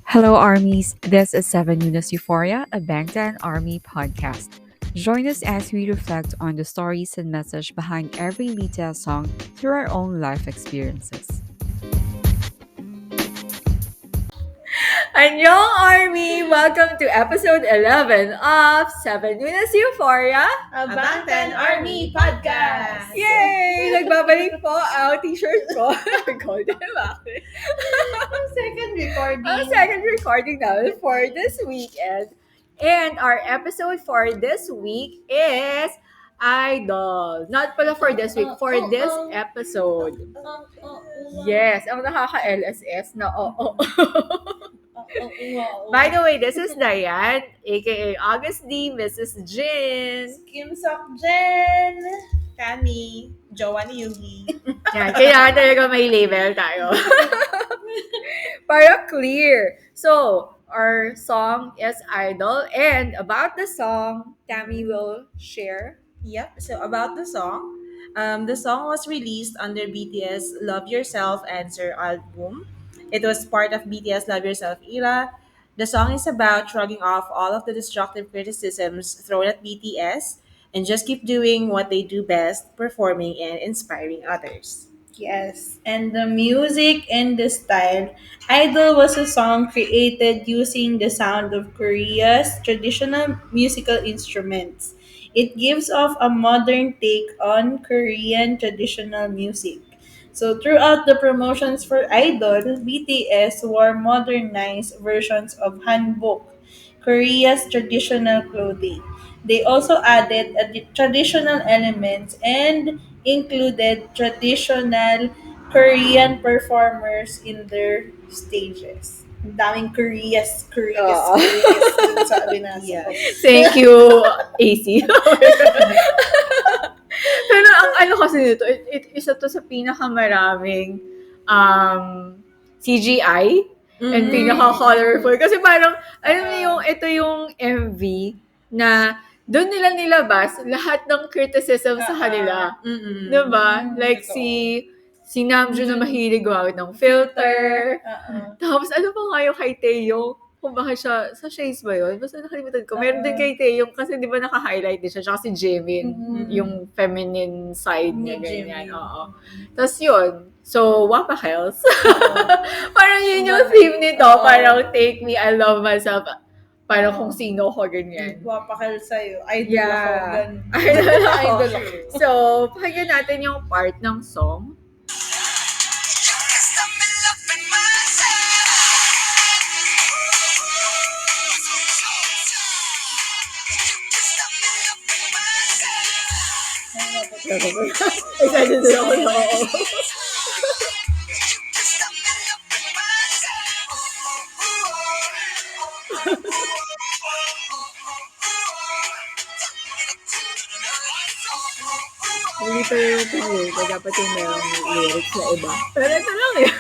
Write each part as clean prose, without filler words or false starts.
Hello, Armies. This is Seven News Euphoria, a Bangtan Army podcast. Join us as we reflect on the stories and message behind every BTS song through our own life experiences. Annyeong Army! Welcome to episode 11 of 7 News Euphoria, A Bangtan Army Podcast! Yay! Nagbabalik po ang t-shirt ko. Golden bakit? Ang second recording namin for this weekend. And our episode for this week is Idol. Not pala for this week, for this episode. Yes, ang nakaka-LSS na oo. By the way, this is Diane, aka August D, Mrs. Jin. Kim Sok Jen! Kami, Jowa ni Yugi. Yan, kaya talaga may label tayo. Para clear. So, our song is Idol. And about the song, Tammy will share. Yep, so about the song was released under BTS Love Yourself Answer album. It was part of BTS Love Yourself era. The song is about shrugging off all of the destructive criticisms thrown at BTS and just keep doing what they do best, performing and inspiring others. Yes, and the music and the style. Idol was a song created using the sound of Korea's traditional musical instruments. It gives off a modern take on Korean traditional music. So throughout the promotions for Idol, BTS wore modernized versions of hanbok, Korea's traditional clothing. They also added traditional elements and included traditional Korean performers in their stages. Ang daming Oo. dun sa binasa ko. Yes. Thank you, AC. Pero ang ano kasi nito, isa to sa pinakamaraming CGI and pinaka-colorful. Kasi parang, alam mo yung, ito yung MV na doon nila nilabas lahat ng criticism sa kanila. Mm-mm. Diba? Like si Namjoon na mahilig gumamit ng filter. Tapos ano pa nga yung kay Taeyong? Kung bakit siya, sa Shades ba yun? Basta nakalimutan ko. Meron din kay Taeyong kasi di ba naka-highlight din siya. Tsaka si Jimin, yung feminine side niya, Ni ganyan. Jimin. Oo. Tapos yun. So, Wapa Health. Parang yun yung theme nito. Parang Take Me, I Love Myself. Parang kung sino ko, ganyan. Wapakal sa'yo. Idol ako. Yeah. Ganun. Idol ako. Idol ako. So, pakinggan natin yung part ng song. Excited din ako na oo. Hindi pa yung pinili ko. Dapat yung merong lyrics na iba. Pero ito lang eh.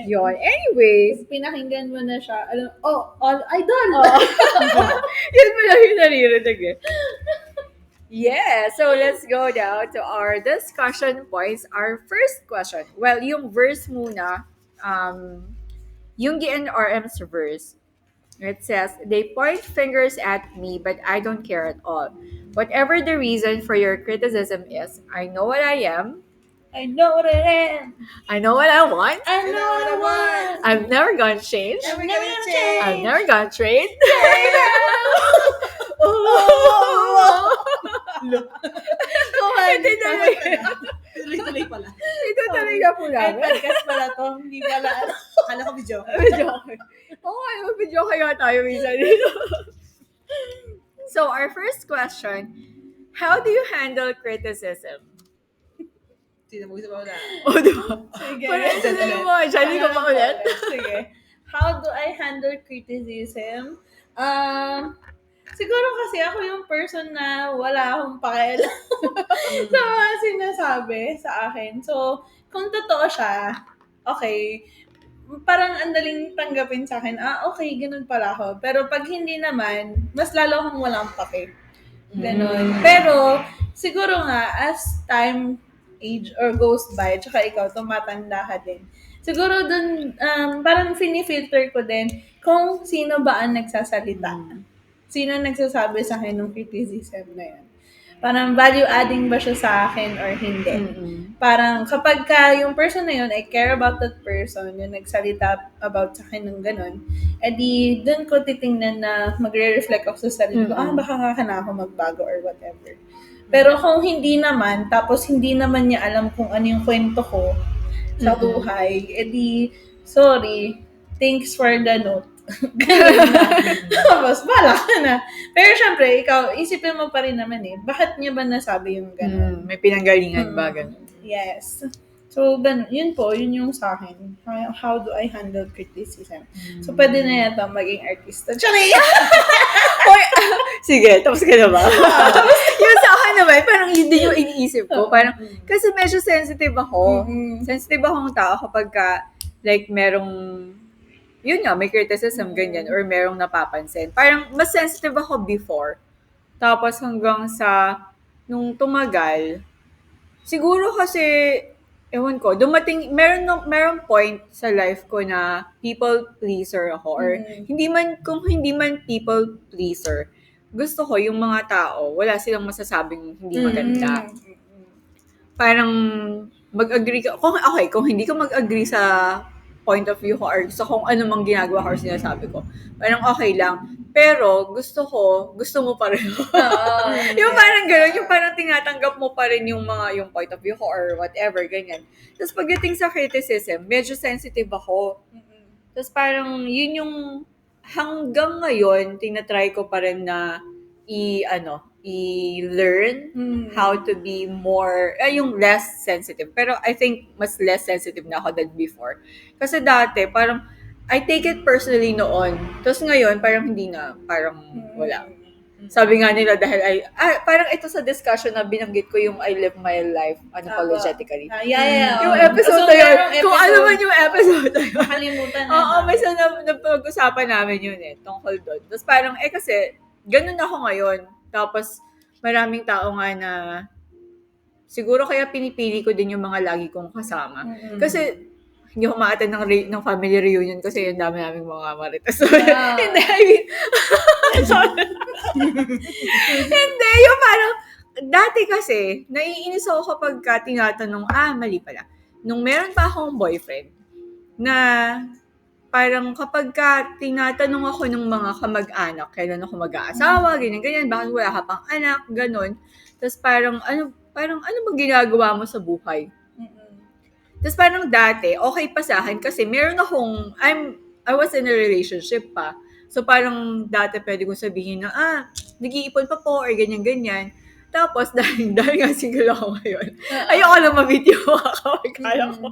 Yun. Anyways, Pinakinggan mo na siya. All Idol! yun mo lang yung naririnig eh. Yeah, so let's go now to our discussion points. Our first question. Well, yung verse muna, yung GNRM's verse. It says, they point fingers at me, but I don't care at all. Whatever the reason for your criticism is, I know what I am. I know what I am. I know what I want. I know what I want. I'm never gonna change. Never gonna change. I'm never gonna trade. Hindi talaga. Tuloy-tuloy pala. Ito talaga po Ay, lang. podcast pala to. Hindi pala. Akala ko video. Oo, mag-video kaya tayo minsan dito. So, our first question, how do you handle criticism? Sino mo gusto mo na? O, di ba? Sige. Parang ito na mo, Shani ko pa ulit. Sige. How do I handle criticism? Siguro kasi ako yung person na wala akong pakialam sa mga sinasabi sa akin. So, kung totoo siya, okay, parang andaling tanggapin sa akin, okay, ganun pala ako. Pero pag hindi naman, mas lalo akong walang pake. Ganun. Pero, siguro nga, as time age or goes by, tsaka ikaw, tumatanda ka din. Siguro dun, parang finifilter ko din kung sino ba ang nagsasalita. Sino nagsasabi sa akin ng criticism na yun. Parang value adding ba siya sa akin or hindi. Parang kapag ka yung person na yun, I care about that person, yung nagsalita about sa akin ng ganun, edi dun ko titingnan na magre-reflect ako sa sarili ko, baka nga na ako magbago or whatever. Pero kung hindi naman, tapos hindi naman niya alam kung ano yung kwento ko sa buhay, edi, sorry, thanks for the note. Ganun na. Tapos, bala ka na. Pero syempre, ikaw, isipin mo pa rin naman bakit niya ba nasabi yung ganun? May pinanggalingan ba? Ganun. Yes. So, ganun. Yun po, yun yung sa akin. How do I handle criticism? So, pwede na yata maging artista. Tsari! Sige, tapos ka na ba? Yung sa akin naman, parang yun din yung iniisip ko. Parang, kasi medyo sensitive ako. Sensitive akong tao kapag like, merong, yun nga, may criticism, ganyan, or merong napapansin. Parang, mas sensitive ako before. Tapos, hanggang sa, nung tumagal, siguro kasi, ewan ko, dumating, meron point sa life ko na people pleaser ako. Or, kung hindi man people pleaser, gusto ko yung mga tao, wala silang masasabing hindi maganda. Parang, mag-agree ka, kung hindi ka mag-agree sa point of view ko or sa kung ano mang ginagawa ko or sinasabi ko, parang okay lang. Pero, gusto mo pa rin. Yung parang gano'n, yung parang tinatanggap mo pa rin yung point of view ko or whatever, ganyan. Tapos pagdating sa criticism, medyo sensitive ako. Tapos parang, yun yung hanggang ngayon, tinatry ko pa rin na i-learn how to be more, yung less sensitive. Pero I think mas less sensitive na ako than before. Kasi dati, parang, I take it personally noon. Tapos ngayon, parang hindi na, parang wala. Sabi nga nila dahil parang ito sa discussion na binanggit ko yung I live my life unapologetically. Yung episode na yun. Kung ano man yung episode na yun. Makalimutan na. Oo, may napag-usapan namin yun tungkol doon. Tapos parang, kasi, ganun ako ngayon. Tapos, maraming tao nga na, siguro kaya pinipili ko din yung mga lagi kong kasama. Kasi, hindi ako ma-attend ng family reunion kasi yung dami naming mga marites. Hindi, I mean, sorry. Hindi, yung parang, dati kasi, naiinis ako kapag tinatanong, mali pala. Nung meron pa akong boyfriend, na parang kapag tinatanong ako ng mga kamag-anak, kailan ako mag-aasawa, ganyan, bakit wala ka pang anak, ganon. Tapos parang ano bang ginagawa mo sa buhay? Tapos parang dati, okay pa sa akin kasi meron akong, I was in a relationship pa. So parang dati pwede kong sabihin na, nag-iipon pa po or ganyan-ganyan. Tapos dahil nga single ako ngayon, ayoko lang ma-video mga kaya ko.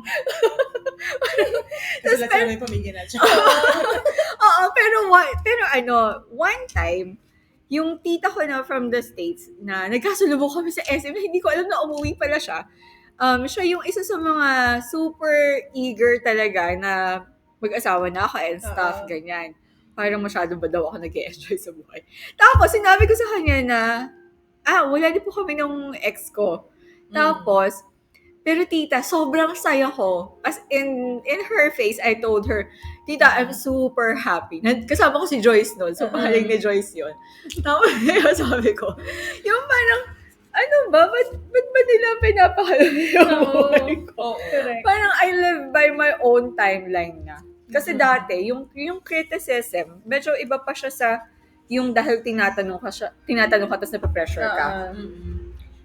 Kasi lahat sila may pamilya na siya. Oo, pero one time, yung tita ko na from the States na nagkasalubong kami sa SM na hindi ko alam na umuwi pala siya. Siya yung isa sa mga super eager talaga na mag-asawa na ako and stuff, ganyan. Parang masyado ba daw ako nag-enjoy sa buhay. Tapos, sinabi ko sa kanya na, wala din po kami nung ex ko. Tapos, pero tita, sobrang saya ko. As in her face, I told her, tita, I'm super happy. Kasama ko si Joyce noon. So, pangalan ni Joyce yun. Tapos, sabi ko, yung parang, ano ba? Ba't ba nila pinapakalaman yung buhay ko? Parang I live by my own timeline na. Kasi dati, yung criticism, medyo iba pa siya sa yung dahil tinatanong ka tapos napapressure ka.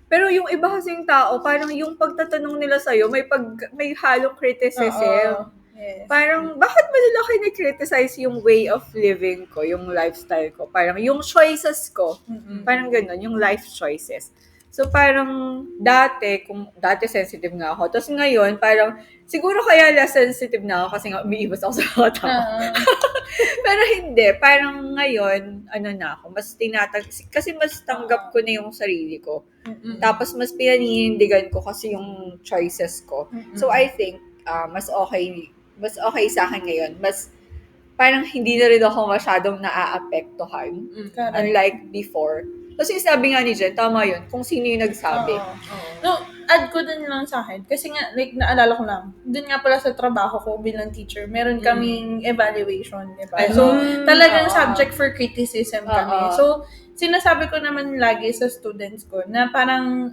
Pero yung iba kasing tao, parang yung pagtatanong nila sa'yo, may halong criticism. Yes. Parang, bakit ba nila kini-criticize yung way of living ko, yung lifestyle ko? Parang yung choices ko. Parang ganun, yung life choices. So, parang dati sensitive nga ako. Tapos ngayon, parang, siguro kaya less sensitive na ako kasi nga umiiwas ako sa mga tao. Pero hindi. Parang ngayon, na ako, kasi mas tanggap ko na yung sarili ko. Tapos, mas pinaninindigan ko kasi yung choices ko. So, I think, mas okay sa akin ngayon. Mas, parang hindi na rin ako masyadong naaapektuhan. Unlike before. Kasi sabi nga ni Jen, tama yun, kung sino yung nagsabi. No, add ko din lang sa akin. Kasi nga, like, naalala ko lang, dun nga pala sa trabaho ko bilang teacher, meron kaming evaluation, di ba? So, talagang subject for criticism kami. So, sinasabi ko naman lagi sa students ko na parang,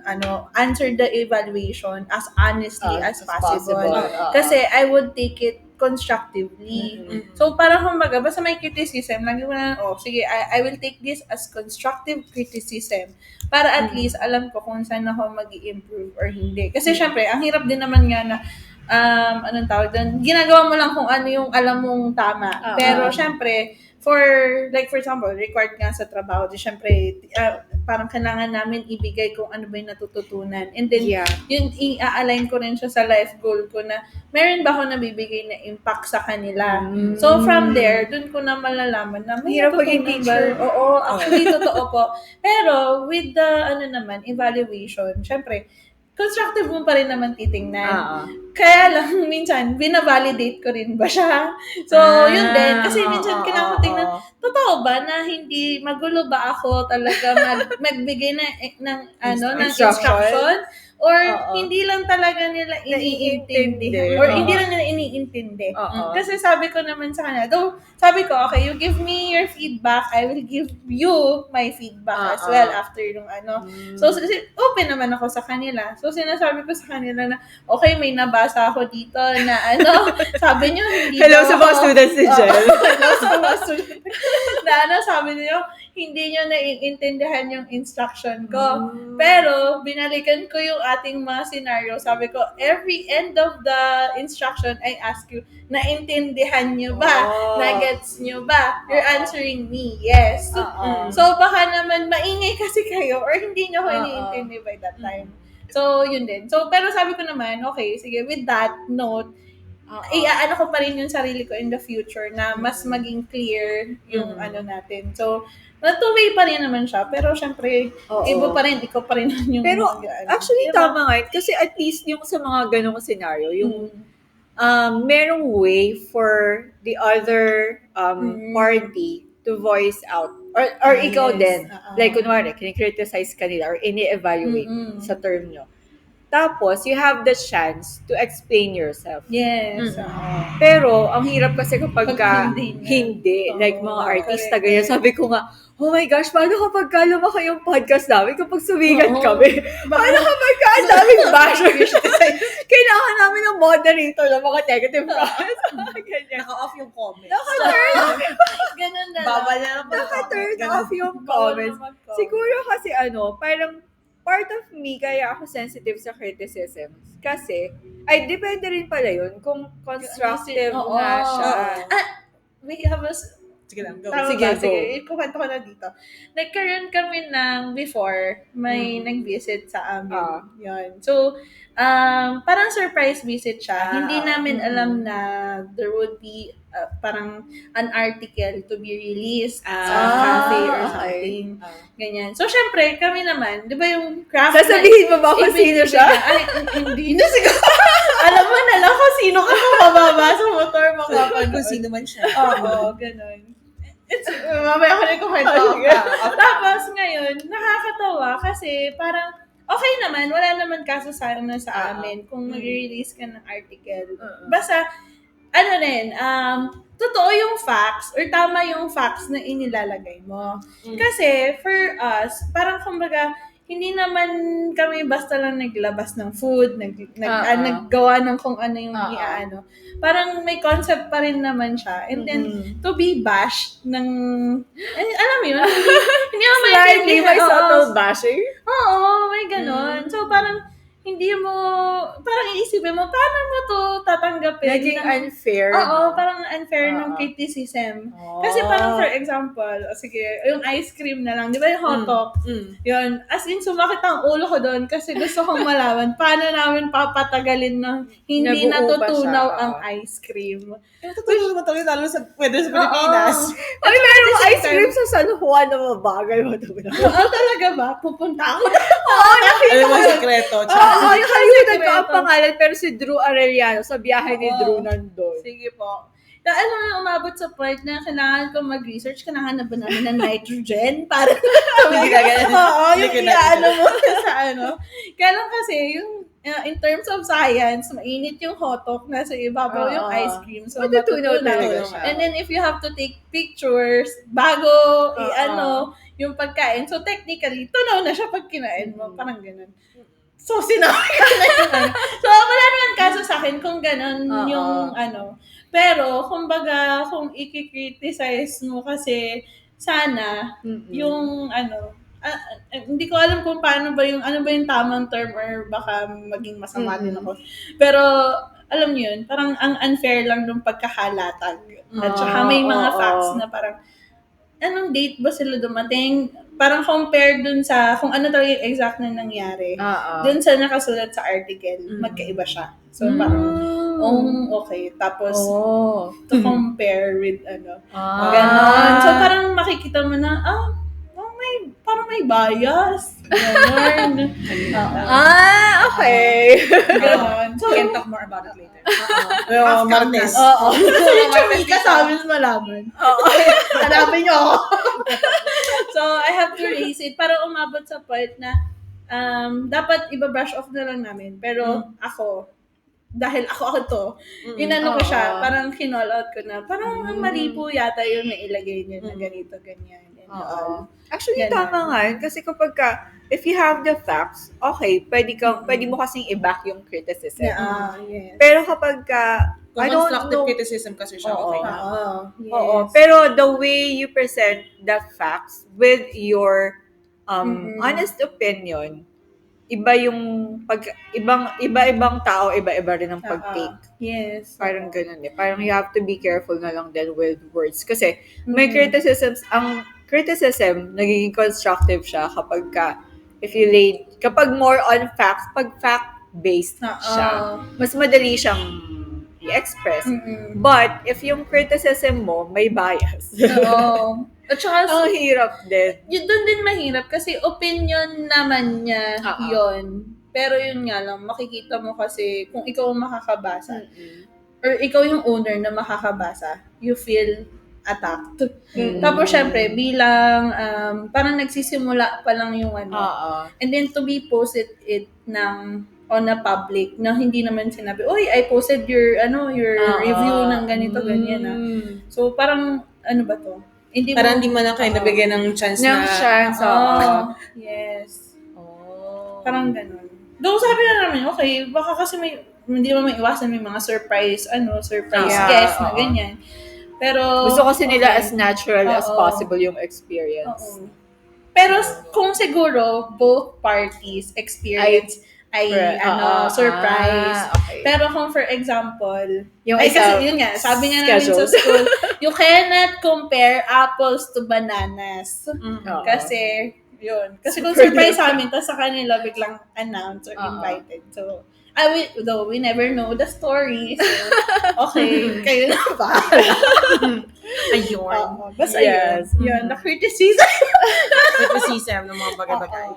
answer the evaluation as honestly as possible. Kasi I would take it constructively. So, parang kumbaga, basta may criticism, lagi mo na, sige, I will take this as constructive criticism para at least alam ko kung saan ako mag-i-improve or hindi. Kasi syempre, ang hirap din naman nga na, anong tawag doon, ginagawa mo lang kung ano yung alam mong tama. Pero syempre, for example, required nga sa trabaho, di syempre, parang kailangan namin ibigay kung ano ba yung natututunan. And then, yun, i-align ko rin siya sa life goal ko na meron ba ako nabibigay na impact sa kanila. So, from there, dun ko na malalaman na may Hirap maging natutunan teacher. ba? Oo, actually, totoo po. Pero, with the, evaluation, syempre, constructive mo pa rin naman titingnan. Kaya lang, minsan, binavalidate ko rin ba siya? So, yun din. Kasi minsan, kailangan ko tingnan, totoo ba na hindi magulo ba ako talaga magbigay ng instruction? Or hindi lang talaga nila iniintindi. Or hindi lang nila iniintindi. Kasi sabi ko naman sa kanila, though, sabi ko, okay, you give me your feedback, I will give you my feedback as well after yung So, open naman ako sa kanila. So, sinasabi ko sa kanila na, okay, may nabasa ako dito na sabi nyo, hindi Hello daw sa mga ako- students ni Jel. Hello sa mga students. Na sabi niyo, hindi nyo naiintindihan yung instruction ko. Pero, binalikan ko yung ating mga scenario. Sabi ko, every end of the instruction, I ask you, naintindihan nyo ba? Nagets nyo ba? You're answering me, yes. So, baka naman maingay kasi kayo or hindi nyo ko iniintindi by that time. So, yun din. So, pero sabi ko naman, okay, sige, with that note, iaano ko pa rin yung sarili ko in the future na mas maging clear yung natin. So, two-way pa rin naman siya. Pero, syempre, iba pa rin, ikaw pa rin yung Pero, actually, diba? tama nga yun. Kasi at least yung sa mga ganong scenario, yung merong way for the other party to voice out. Or ikaw din. Like, kunwari, kinikriticize ka nila or ini-evaluate sa term nyo. Tapos, you have the chance to explain yourself. Yes. Pero, ang hirap kasi kapag Pag hindi na. like mga Oo, artista, correct. ganyan. Sabi ko nga, oh my gosh, paano kapag lumaki yung podcast namin kapag sumigat Oo. kami? Paano kapag ang daming bashers? Kailangan namin ng moderator ng mga negative comments. Ganyan. Naka-off yung comment. Ganun na lang. Bawal na lang Naka-turn Ganun. off yung Bawal comments. na mag-comment. Siguro kasi parang part of me kaya ako sensitive sa criticism. Kasi, ay, depende rin pala yun kung constructive Oo. nga siya. We have a... Sige lang, go. Tama Sige, ba? go. Sige, ikukwento ko na dito. Nagkaroon kami ng before, may nag-visit sa amin. Yun. So, parang surprise visit siya. Hindi namin alam na there would be parang an article to be released sa cafe or something. Ganyan. So, syempre, kami naman, di ba yung craft Sasabihin mo ba kung sino siya? Ay, hindi na siguro. Alam mo na lang kung sino ka mababa sa motor mo kapag Kung sino man siya. Oo, ganun. Mamaya ko rin kukwento. Tapos ngayon, nakakatawa kasi parang okay naman, wala naman kaso sa amin kung mag-release ka ng article. Basta, totoo yung facts or tama yung facts na inilalagay mo. Kasi for us, parang kumbaga, hindi naman kami basta lang naglabas ng food, naggawa ng kung ano yung iaano. Parang may concept pa rin naman siya. And then, to be bashed ng, alam mo yun, hindi mo Slightly may Oo. subtle bashing? Oo, may ganon. So, parang, hindi mo, parang iisipin mo, paano mo to tatanggapin? Naging unfair. Oo, parang unfair ng criticism. Kasi parang for example, sige, yung ice cream na lang, di ba yung hot dog? Yun, as in sumakit ang ulo ko doon kasi gusto kong malaman paano namin papatagalin na hindi Nabuo pa natutunaw siya, ang ice cream. Totoo naman talaga, lalo sa weather sa Pilipinas. Ay, meron ice cream sa San Juan na mabagal mo ito. Oo, talaga ba? Pupunta ako. Alam mo, sekreto. Oo, nakalimutan ko ang pangalan pero si Drew Arellano sa biyahe ni Drew nandun. Sige po. Dahil naman umabot sa point na kailangan ko mag-research, kailangan na ba namin ng nitrogen para Hindi ka ganun. Oo, yung Hindi ka na- iaano mo sa Kaya lang kasi, yung in terms of science, mainit yung hotok, nasa ibabaw yung ice cream. So, Matutunaw talaga matutunaw. siya. And then, if you have to take pictures bago yung pagkain, so technically, tunaw na siya pag kinain mo. Parang ganun. So, sinabi ko na yun. So, wala naman kaso sa akin kung ganun yung Pero, kumbaga, kung i-criticize mo kasi, sana, yung hindi ko alam kung ano ba yung tamang term or baka maging masama din ako. Pero, alam niyo yun, parang ang unfair lang ng pagkakalatag. At saka may mga facts na parang, anong date ba sila dumating? Parang compare dun sa kung ano talaga yung exact na nangyari. Dun sa nakasulat sa article, magkaiba siya. So, parang, okay. Tapos, to compare with ganon. So, parang makikita mo na, parang may bias. Ganon. Okay. Ganon. So, We can talk more about it later. Martes. So, yung chumika sa amin malaman. Hanapin niyo ako. So, I have to raise it para umabot sa point na dapat iba-brush off na lang namin. Pero ako, dahil ako to, inano ko siya, parang kinall out ko na, parang mali po yata yung nailagay niyo na ganito, ganyan. Actually, Ganun. tama nga yun. Kasi kapag if you have the facts, okay, pwede mo kasing i-back yung criticism. Yes. Pero kapag I don't Constructive know. criticism kasi siya, okay na. Yes. Oo. Pero the way you present the facts with your honest opinion, iba yung iba-ibang tao, iba-iba rin ang pag-take. Yes. Parang ganun eh. Parang you have to be careful na lang din with words. Kasi may ang criticism, nagiging constructive siya kapag more on facts, pag fact-based siya, mas madali siyang i-express. But, if yung criticism mo, may bias. Oo. At saka, Ang hirap din. yun doon din mahirap kasi opinion naman niya yon. Pero yun nga lang, makikita mo kasi kung ikaw ang makakabasa or ikaw yung owner na makakabasa, you feel attacked. Tapos syempre, bilang parang nagsisimula pa lang yung and then to be posted it on a public na hindi naman sinabi, "Oy, I posted your review ng ganito ganyan ah." So parang ano ba to? Parang hindi mo lang kayo nabigyan ng chance na... Yes. Parang ganun. Though sabi na namin, okay, baka kasi hindi mo maiwasan may mga surprise guest na ganyan. Pero Gusto kasi nila as natural as possible yung experience. Pero kung siguro both parties experience surprise. Okay. Pero kung for example, Yung kasi isa, yun nga, sabi nga namin sa school, you cannot compare apples to bananas. Kasi, yun. Kasi kung surprise sa amin, tapos sa kanila biglang announced or invited. So, though we never know the story. So, okay, kayo na ba? Ayun. Basta Yes. yun. The criticism. Criticism ng mga bagay-bagay.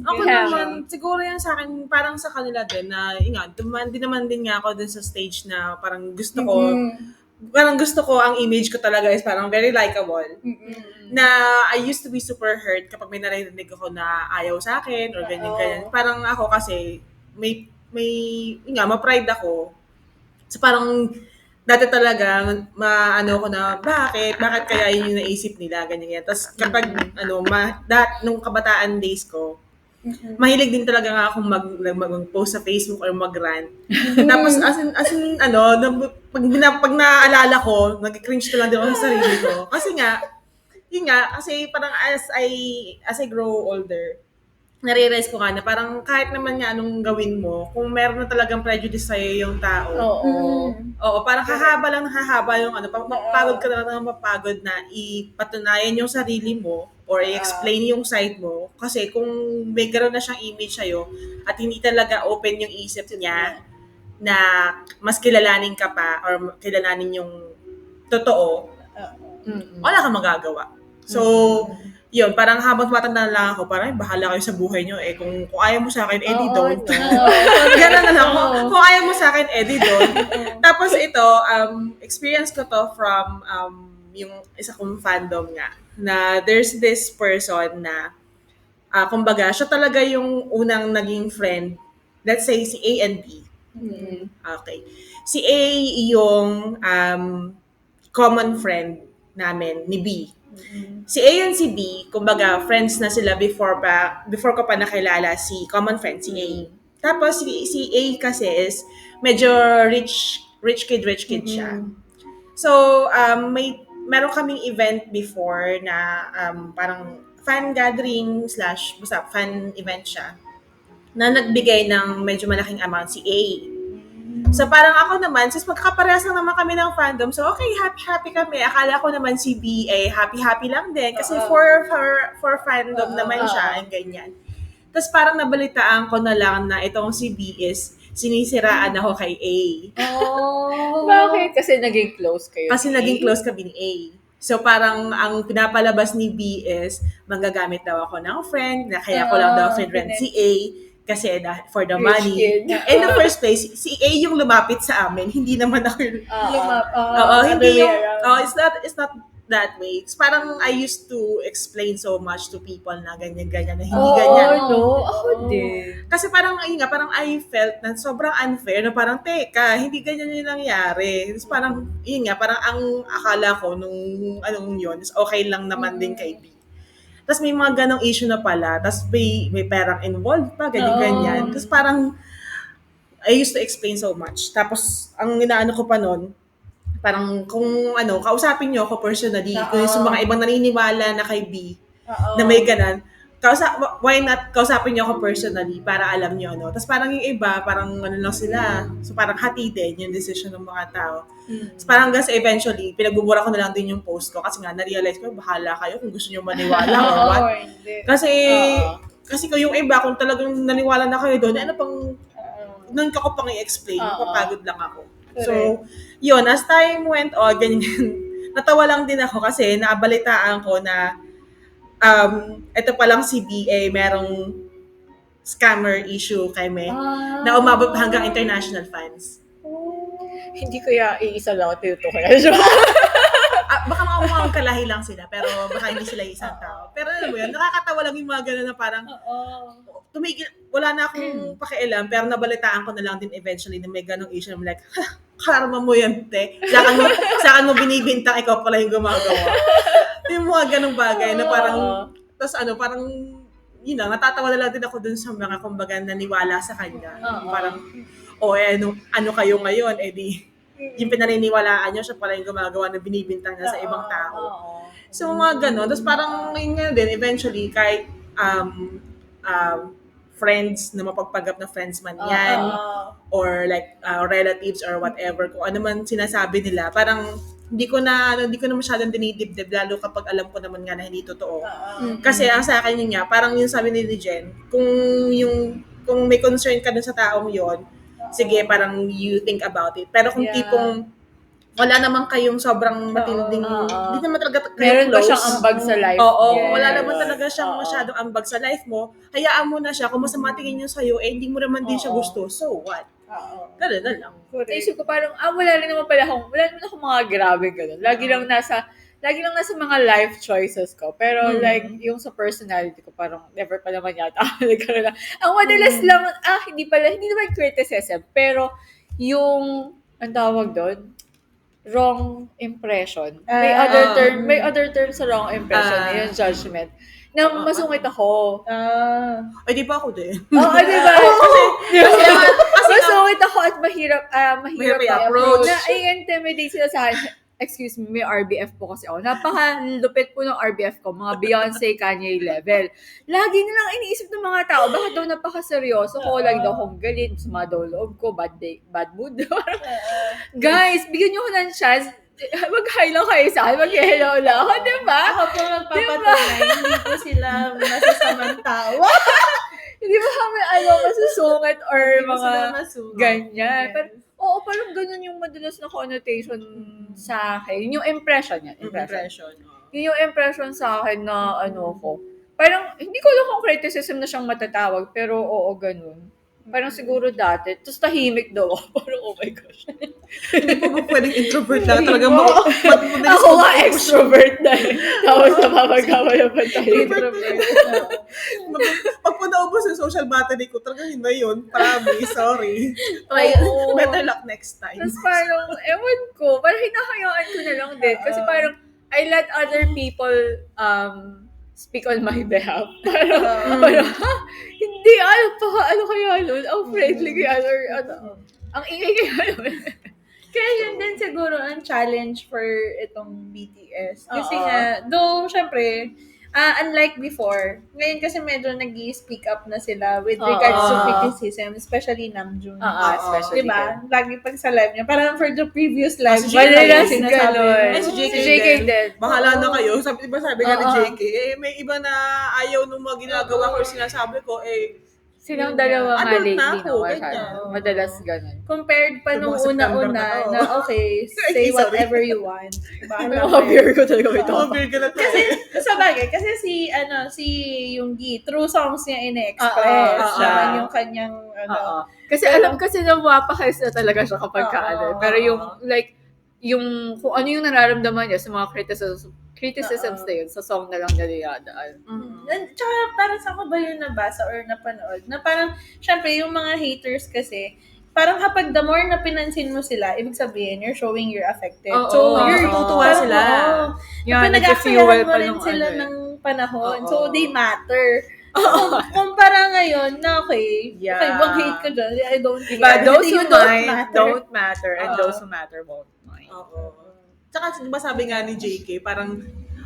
Ako naman, siguro yan sa akin, parang sa kanila din, na, dumandi naman din nga ako din sa stage na parang gusto ko ang image ko talaga is parang very likable. Na I used to be super hurt kapag may narinig ako na ayaw sa akin or ganyan-ganyan. Parang ako kasi, ma-pride ako. So parang, dati talaga, maano ko na, bakit kaya yun yung naisip nila, ganyan. Tapos kapag, nung kabataan days ko, mahilig din talaga nga akong mag-post sa Facebook or mag-rant. Tapos, pag naaalala ko, nag-cringe na lang din ako sa sarili ko. Kasi kasi parang as I grow older, nare-realize ko nga na parang kahit naman nga anong gawin mo, kung meron na talagang prejudice sa'yo yung tao, parang hahaba yung mapagod ka na lang mapagod na ipatunayan yung sarili mo or i-explain yung side mo. Kasi kung may gano'n na siyang image sa'yo at hindi talaga open yung isip niya na mas kilalanin ka pa or kilalanin yung totoo, wala kang magagawa. So, yun, parang habang matanda lang ako, parang bahala kayo sa buhay nyo eh. Kung ayaw mo sa akin, edi don't. Ganun na lang. Kung ayaw mo sa akin, edi don't. Tapos ito, experience ko to from yung isa kong fandom nga, na there's this person na, kumbaga, siya talaga yung unang naging friend let's say si A and B. Mm. Okay. Si A yung common friend namin ni B. Si A and si B, kumbaga friends na sila before ko pa nakilala si common friend si A. Tapos si A kasi is medyo rich kid siya. So, meron kaming event before na parang fan gathering slash basta fan event siya na nagbigay ng medyo malaking amount si A. So parang ako naman, since magkakaparehas lang naman kami ng fandom, so okay, happy kami. Akala ko naman si B ay happy lang din kasi for fandom naman siya and ganyan. Tapos parang nabalitaan ko na lang na itong si B is sinisiraan ako kay A. Oh. Bakit? Kasi naging close kayo. Kasi naging close kami ni A. So parang ang pinapalabas ni B is manggagamit daw ako ng friend, na kaya ko lang daw friend si A kasi for the Rich money. kid. In the first place, si A yung lumapit sa amin, hindi naman ako yung... hindi yung... it's not that way. It's parang I used to explain so much to people na ganyan-ganyan, na hindi ganyan. No. Ako din. Kasi parang, ayun nga, parang I felt na sobrang unfair na parang, teka, hindi ganyan yung nangyari. Tapos parang, yun nga, parang ang akala ko nung anong yun, is okay lang naman din kay B. Tapos may mga ganong issue na pala, tapos may perang involved pa, ganyan-ganyan. Tapos parang, I used to explain so much. Tapos, ang inaano ko pa nun, parang kung kausapin niyo ako personally, kung sa mga ibang naniniwala na kay B, na may ganan, why not kausapin niyo ako personally para alam niyo, Tapos parang yung iba, parang lang sila. So parang hati din yung decision ng mga tao. So parang hanggang sa eventually, pinagbubura ko na lang din yung post ko kasi nga na-realize ko, bahala kayo kung gusto niyo maniwala or what. Kasi kung yung iba, kung talagang naniwala na kayo doon, ano pang, nun ko pang i-explain, papagod lang ako. So, yun, as time went on, ganyan, natawa lang din ako kasi naabalitaan ko na ito palang si BA, merong scammer issue kay May na umabot hanggang international fans. Hindi kaya iisa lang ito kaya. Baka mukhang kalahi lang sila, pero baka hindi sila isang tao. Pero alam mo yun, nakakatawa lang yung mga gano'n na parang tumigil, wala na akong pakialam, pero nabalitaan ko na lang din eventually na may ganong issue. I'm like, karma mo yan, te. Saan mo binibintang, ikaw pala yung gumagawa. Yung mga ganong bagay na parang, tapos parang, yun lang, natatawa na lang din ako dun sa mga kumbaga naniwala sa kanya. Parang, ano kayo ngayon, di, yung pinaniniwalaan niyo, siya pala yung gumagawa na binibintang niya sa ibang tao. So, mga ganon. Tapos parang, yun nga din, eventually, kahit friends na mapagpagap na friends man yan, or like relatives or whatever, kung ano man sinasabi nila, parang hindi ko na masyadong dinidibdib, lalo kapag alam ko naman nga na hindi totoo. Kasi ang sa akin yun nga, parang yung sabi ni Jen, kung may concern ka dun sa taong yon, sige, parang you think about it. Pero kung tipong wala naman kayong sobrang matinding, hindi naman talaga kayo meron close. ba siyang ambag sa life? Oo, wala naman talaga siyang masyadong ambag sa life mo, hayaan mo na siya. Kung masama tingin niya sa'yo, hindi mo naman din siya gusto. So what? Ganun na lang. Naisip ko parang, wala naman akong mga grabe ganun. Lagi lang nasa mga life choices ko. Pero like, yung sa personality ko, parang never pa naman yata. Ang madalas lang, hindi naman criticism, pero yung, ang tawag doon, wrong impression. May other term sa wrong impression, yung judgment. Na masungit ako. Ay, di ba ako din? Oo, di ba? Kasi masungit ako at mahirap i-approach. Na-intimidate sila sa akin. Excuse me, may RBF po kasi ako. Napakalupit po ng RBF ko. Mga Beyonce, Kanye level. Lagi nilang iniisip ng mga tao, bakit daw napakaseryoso ko, lagi daw akong galit, masama daw loob ko, bad mood. Guys, bigyan niyo ko ng chance. Mag-hi lang kayo sa akin, mag-hello lang ako, di ba? Ako po magpapatunay, hindi po sila masasamang tao. Hindi ba kami masusungit or Hindi po mga sila masungit. ganyan. Yes. Pero, parang ganun yung madalas na connotation sa akin. Yun yung impression yan. Yun yung impression sa akin na ko. Parang, hindi ko lang kung criticism na siyang matatawag, pero oo, ganun. Parang siguro dati. Tapos tahimik daw ako. Parang, oh my gosh. Hindi po ba pwedeng introvert lang? Talagang Oo. madalis Ako nga mag-push. extrovert na eh. Tapos napapagawa naman tayo. Pag po naubos yung social battery ko, talagang yun na yun. Promise, sorry. Oo. Better luck next time. Tapos parang, ewan ko, parang hinahayaan ko na lang din. Kasi parang, I let other people speak on my behalf. Parang, ha? Hindi, ano kaya nun? Ang friendly kaya or ano? Ang ingay kaya nun? Kaya yun din siguro ang challenge for itong BTS. Kasi Oo. nga, though, syempre, unlike before, ngayon kasi medyo nag-speak up na sila with regards to criticism, especially Namjoon. Especially Diba? Lagi pag sa live niya. Parang for the previous live, si wala JK, na sinasabi. sinasabi. Eh, si JK, Si JK din. Bahala na kayo. Sabi nga ni Oo. JK, may iba na ayaw nung mga ginagawa ko or sinasabi ko, Silang dalawa nga Adult lately, na ako, no? ganyan. Madalas ganun. Compared pa nung Mga September una-una na to. na okay, say Sorry. whatever you want. Bahala Mga kayo. beer ko talaga may oh, topa. beer ka na to. Sa bagay, kasi si Yoongi, through songs niya ine-express naman yung kanyang Kasi alam kasi na mapakais na talaga siya kapag Oo. Pero yung like, yung kung ano yung nararamdaman niya sa mga criticisms na yun, sa song na lang niya dinadaan. Tsaka parang sa ko ba yun nabasa or napanood na parang, syempre, yung mga haters kasi, parang kapag the more na pinansin mo sila, ibig sabihin, you're showing you're affected. Oo, So, you're natutuwa parang, sila. Yan, pinag-aaksayahan nag-fuel mo pa rin nung sila ano eh. ng panahon. Oo. So, they matter. Kumpara ngayon na okay, Yeah. okay, mag-hate ka dyan, I don't Diba, care. those Hindi, who you don't mind matter. don't matter, and Oo. those who matter won't mind. Oo. Tsaka, di ba sabi nga ni JK, parang,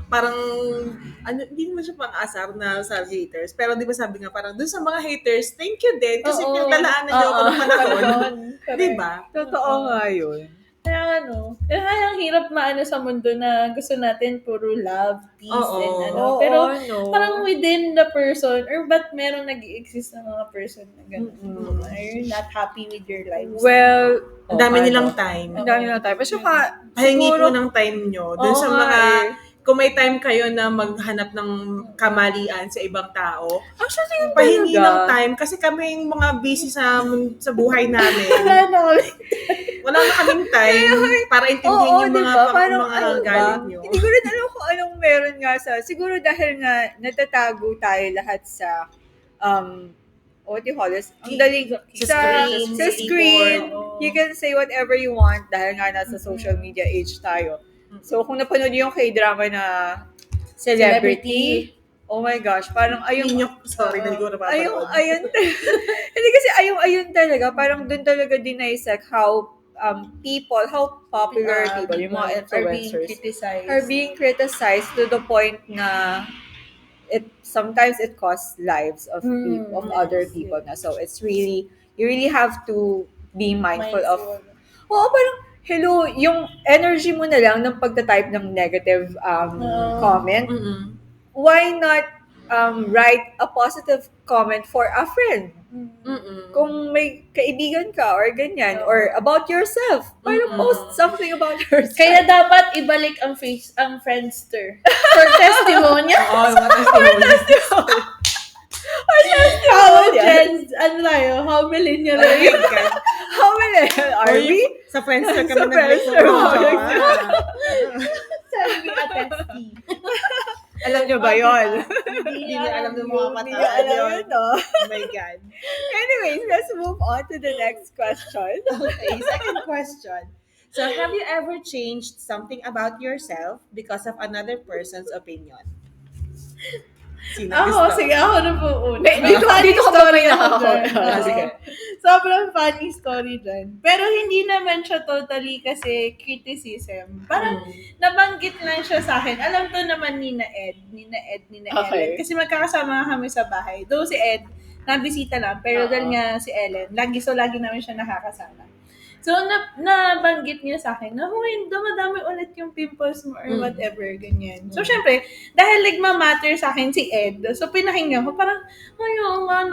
ano, hindi naman siya pang-asar na sa haters. Pero di ba sabi nga, parang dun sa mga haters, thank you din. Kasi Oo. pinaglalaanan niyo ako ng panahon. Correct. Di ba? Totoo nga yun. Kaya kaya ang hirap maano sa mundo na gusto natin puro love, peace, Oo. and ano. Oo, Pero no. parang within the person, or ba't merong nag-exist na mga person na gano'n? Mm-mm. You're not happy with your lives. Well, Ang dami nilang time. Ang dami nilang time. Pero saka, Pahingi siguro, po ng time nyo. Dun Oo sa nga mga, eh. kung may time kayo na maghanap ng kamalian sa ibang tao, actually, yun pahingi talaga. ng time kasi kami yung mga busy sa buhay namin. Wala na kaming time para intindihin yung mga, diba? Parang mga ano ba? galit nyo. Hindi ko rin alam kung anong meron nga siguro dahil nga natatago tayo lahat sa, what do you call this? Ang daling, sa screen, keyboard. you can say whatever you want dahil nga nasa social media age tayo. So, kung napanood niyo yung K-drama na Celebrity, oh my gosh, parang Hindi nyo, sorry, hindi ko napapanood. ayun. Hindi kasi ayun talaga, parang dun talaga dissect how how popular people, yung mga influencers, are being criticized to the point na sometimes it costs lives of people, of other people na. So it's really, you really have to be mindful of, parang, hello, yung energy mo na lang ng pagta-type ng negative comment, Mm-mm. why not write a positive comment for a friend? Mm-mm. Kung may kaibigan ka or ganyan, or about yourself, parang post something about yourself. Kaya dapat ibalik ang Friendster for testimonial. Oo, mga testimony. How millennial Oh are my you? God. How many are we? Sa Friendster Sa kami Friendster. Sabi ni Atesti. Alam nyo ba yun? Hindi niya alam ng mga Hindi bata. nyo alam yun, no? Oh my God. Anyways, let's move on to the next question. Okay, second question. So, have you ever changed something about yourself because of another person's opinion? Sino gusto? Sige, ako na po una. Dito ka ba may nakakakota? Oo. Sige. Sobrang funny story dyan. Pero hindi naman siya totally kasi criticism. Parang nabanggit lang siya sa akin. Alam to naman ni na Ed, ni Okay. Ellen. Kasi magkakasama kami sa bahay. Though si Ed, nabisita lang. Pero dahil nga si Ellen, lagi namin siya nakakasama. So, nabanggit niya sa akin na, dumadami ulit yung pimples mo or whatever, ganyan. So, syempre, dahil nagmamatter sa akin si Ed, so pinakinggan ko, parang,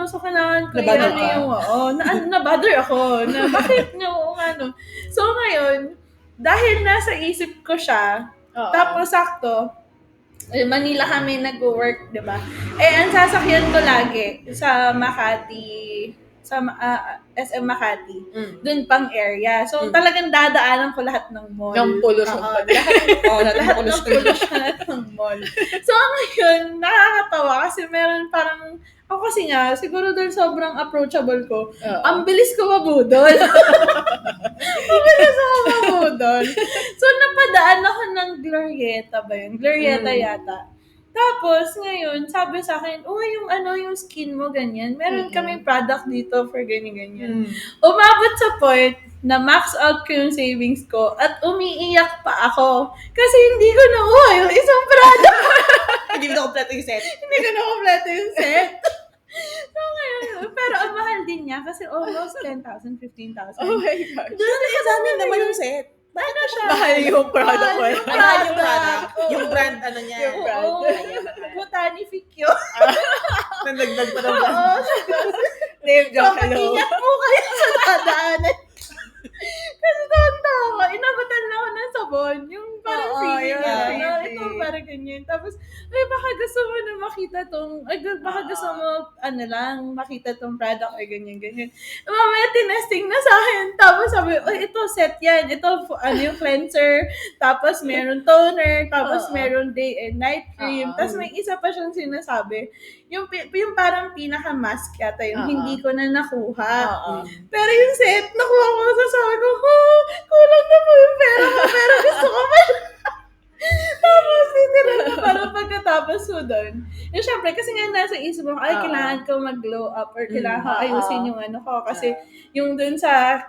so kailangan ko Nabother yan ka? yung, nabother ako, na bakit So, ngayon, dahil nasa isip ko siya, tapos sakto, Manila kami nag-work, di ba? Ang sasakyan ko lagi sa Makati sa SM Makati. Mm. Doon pang area. So, talagang dadaanan ko lahat ng mall. Ng pollution Oo, pa. lahat ng pollution ng mall. So, ngayon, nakakatawa kasi meron parang, ako kasi nga, siguro dahil sobrang approachable ko, ang bilis ko mabudol. Mabilis ako mabudol. So, napadaan ako ng Glorieta ba yun? Glorieta yata. Tapos, ngayon, sabi sa akin, yung skin mo, ganyan. Meron kaming product dito for ganyan-ganyan. Umabot sa point na max out ko yung savings ko at umiiyak pa ako. Kasi hindi ko nakuha yung isang product. Hindi mo na kompleto yung set. Hindi ko nakompleto yung set. So, ngayon, pero ang mahal din niya kasi almost 10,000, 15,000. Oh my gosh. Doon na sa amin naman yung set. Ano siya? Mahal yung product ko. Mahal yung product. Yung brand, ano niya. Yung brand. Oo, Botanific yun. Nandagdag pa ng brand. Oo, Name so, drop, hello. mag-ingat po kayo sa dadaanan. Kasi taon-taon ko, inabatan na ako ng sabon. Yung parang Oo, feeling yun, na, feeling. ito parang ganyan. Tapos, baka gusto mo na makita baka gusto mo, makita tong product or ganyan-ganyan. Mamaya, tinesting na sa akin. Tapos sabi, ito, set yan. Ito, yung cleanser. Tapos, meron toner. Tapos, meron day and night cream. Tapos, may isa pa siyang sinasabi. Yung parang pinaka-mask yata yung hindi ko na nakuha. Pero yung set, nakuha ko sa sabi ko, kulang na po yung pera ko, pero gusto ko pa. Tapos, titiran na parang pagkatapos ko doon. Yung syempre, kasi nga nasa isip mo, kailangan ko mag-glow up or kailangan ko ayusin yung ano ko. Kasi yung doon sa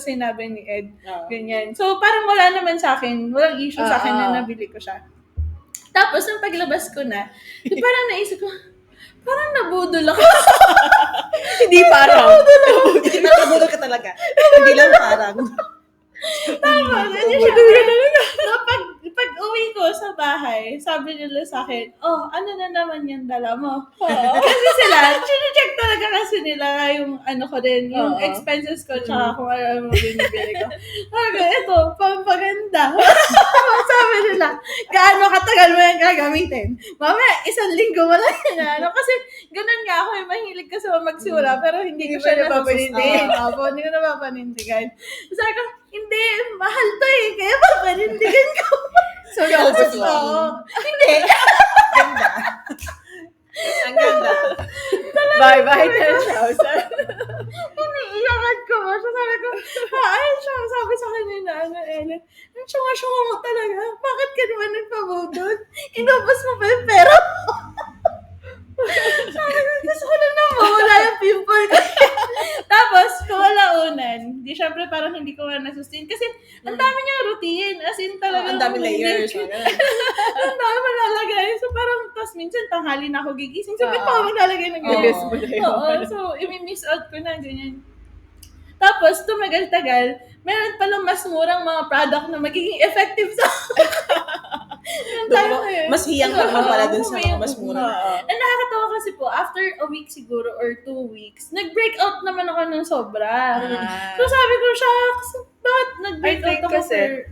sinabi ni Ed, ganyan. So, parang wala naman sa akin, walang issue sa akin na nabili ko siya. Tapos, nung paglabas ko na, parang naisip ko, parang nabudol ako. Hindi parang. Hindi na nabudol ka talaga. Hindi lang parang. Tapos, so, pag uwi ko sa bahay, sabi nila sa akin, ano na naman yung dala mo? Kasi sila, check talaga kasi nila yung ano ko din, yung expenses ko, tsaka kung ano binibili ko. Sabi ko, ito, pampaganda. Sabi nila, gaano katagal mo yan gagamitin? Mamaya, 1 linggo mo lang yan. Kasi ganun nga ako, mahilig kasi magsimula, pero hindi ko siya napapanindigan. Hindi ko napapanindigan. Sabi ko, hindi, mahal to kaya papanindigan ko. So, naubos mo. Hindi. Ganda. Ang ganda. Bye-bye, 10,000. Iniiyakan ko. So, sabi ko, sabi sa akin na Ellen, ang syunga-syunga mo talaga. Bakit ka naman nagpabudol? Inubos mo pa yung pera mo. Sabi ko, gusto ko na mawala yung pimple ko. Tapos, kalaunan, syempre parang hindi ko nga nasustain. Kasi, ang dami niyang routine. As in, talagang Ang dami layers. ang dami malalagay. So, parang, tapos minsan, tanghali na ako gigising. So, ba't pa ako maglalagay ng ganyan? Miss mo na yun. Oo, so, i-miss out ko na, ganyan. Tapos, tumagal-tagal, meron palang mas murang mga product na magiging effective sa Mas hiyang ka naman pala dun sa mga mas mura. And nakakatawa kasi po, after a week siguro or 2 weeks, nag-break out naman ako ng sobra. So sabi ko, shucks, bakit nag-break I think out ako kasi,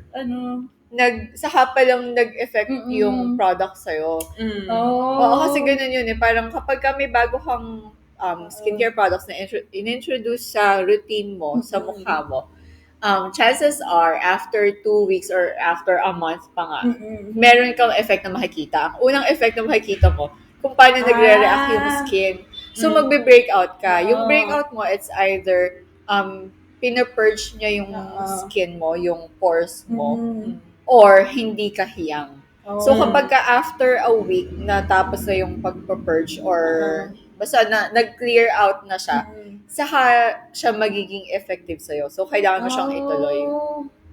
saka pa lang nag-effect yung product sa'yo. Oo, kasi ganun yun parang kapag may bago kang skincare products na in-introduce sa routine mo, sa mukha mo, chances are, after 2 weeks or after a month pa nga, meron kang effect na makikita. Ang unang effect na makikita mo, kung paano nagre-react yung skin. So, magbe-breakout ka. Yung breakout mo, it's either pinapurge niya yung skin mo, yung pores mo, or hindi ka hiyang. So, kapag ka after a week, natapos na yung pagpa-purge or basta nag-clear out na siya, saka siya magiging effective sa'yo. So, kailangan mo siyang ituloy.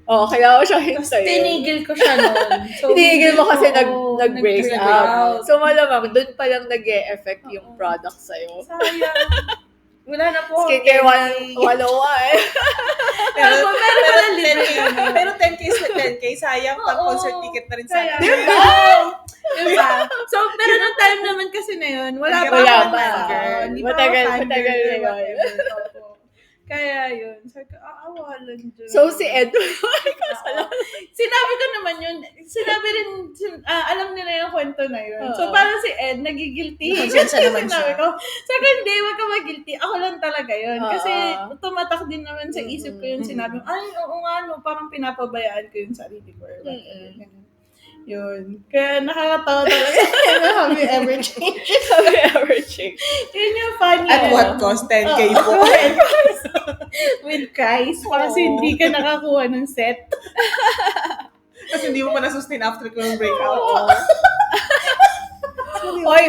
Kailangan mo siyang ituloy. Tinigil ko siya noon. So, tinigil mo kasi nag-break out. So, malamang, doon pa lang nag-e-effect yung product sa'yo. Sayang. Wala na po. Skincare 101 Pero 10K is 10K. Sayang, pag-concert ticket na rin sa akin. Diba? So, pero nung time naman kasi na yun, wala pa. Hindi pa ako Matagal naman. Kaya yun. Sabi ko, awalan dyan. So, si Ed, Sinabi ko naman yun. sinabi rin, alam nila yung kwento na yun. So, Oo. parang si Ed, nagigilty. Nakonsensya naman Sinabi siya. ko, sabi ko, hindi, wag ka mag-guilty. Ako lang talaga yun. Kasi tumatak din naman sa isip ko yung sinabi ko, ay, oo nga, no, parang pinapabayaan ko yung sarili ko. Or whatever. Ganun. Yun. Kaya nakakatawa talaga. Have you ever changed? Have you ever changed? Yun yung funny. At what cost? 10K po. With Christ. Kasi hindi ka nakakuha ng set. Kasi hindi mo pa na-sustain after ko yung breakout. Oy,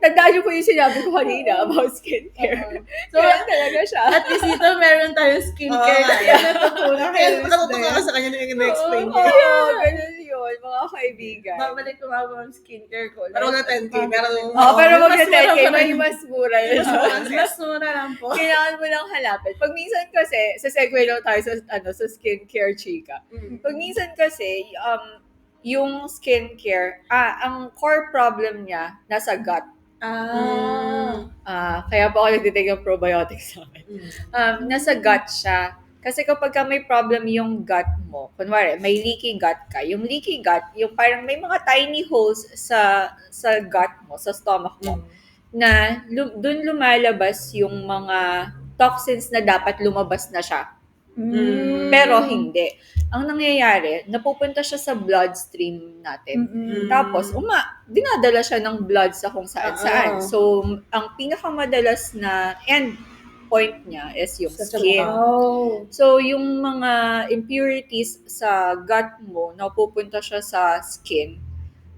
tandaan niyo po yung sinabi ko kanina about skincare. So, talaga siya. At least dito meron tayong skincare. Oo, Kaya natutunan Kaya kayo. nakatutuwa ka sa kanya na yung na-explain niya. Oo, ganun yun, mga kaibigan. Babalik ko nga ang skincare ko. Pero wala 10K. Pero Pero wag na Mas mura 10K, pa may rin. mas mura yun. Mas mura lang po. Kailangan mo lang halapin. Pag minsan kasi, sa segue lang tayo sa skincare, chika. Pag minsan kasi, yung skincare, ang core problem niya, nasa gut. Kaya pa ako nagtitake ng probiotics sa akin. Nasa gut siya. Kasi kapag may problem yung gut mo, kunwari, may leaky gut ka, yung leaky gut, yung parang may mga tiny holes sa gut mo, sa stomach mo, na dun lumalabas yung mga toxins na dapat lumabas na siya. Pero hindi. Ang nangyayari, napupunta siya sa bloodstream natin. Tapos, dinadala siya ng blood sa kung saan-saan. So, ang pinakamadalas na end point niya is yung skin. So, yung mga impurities sa gut mo, napupunta siya sa skin.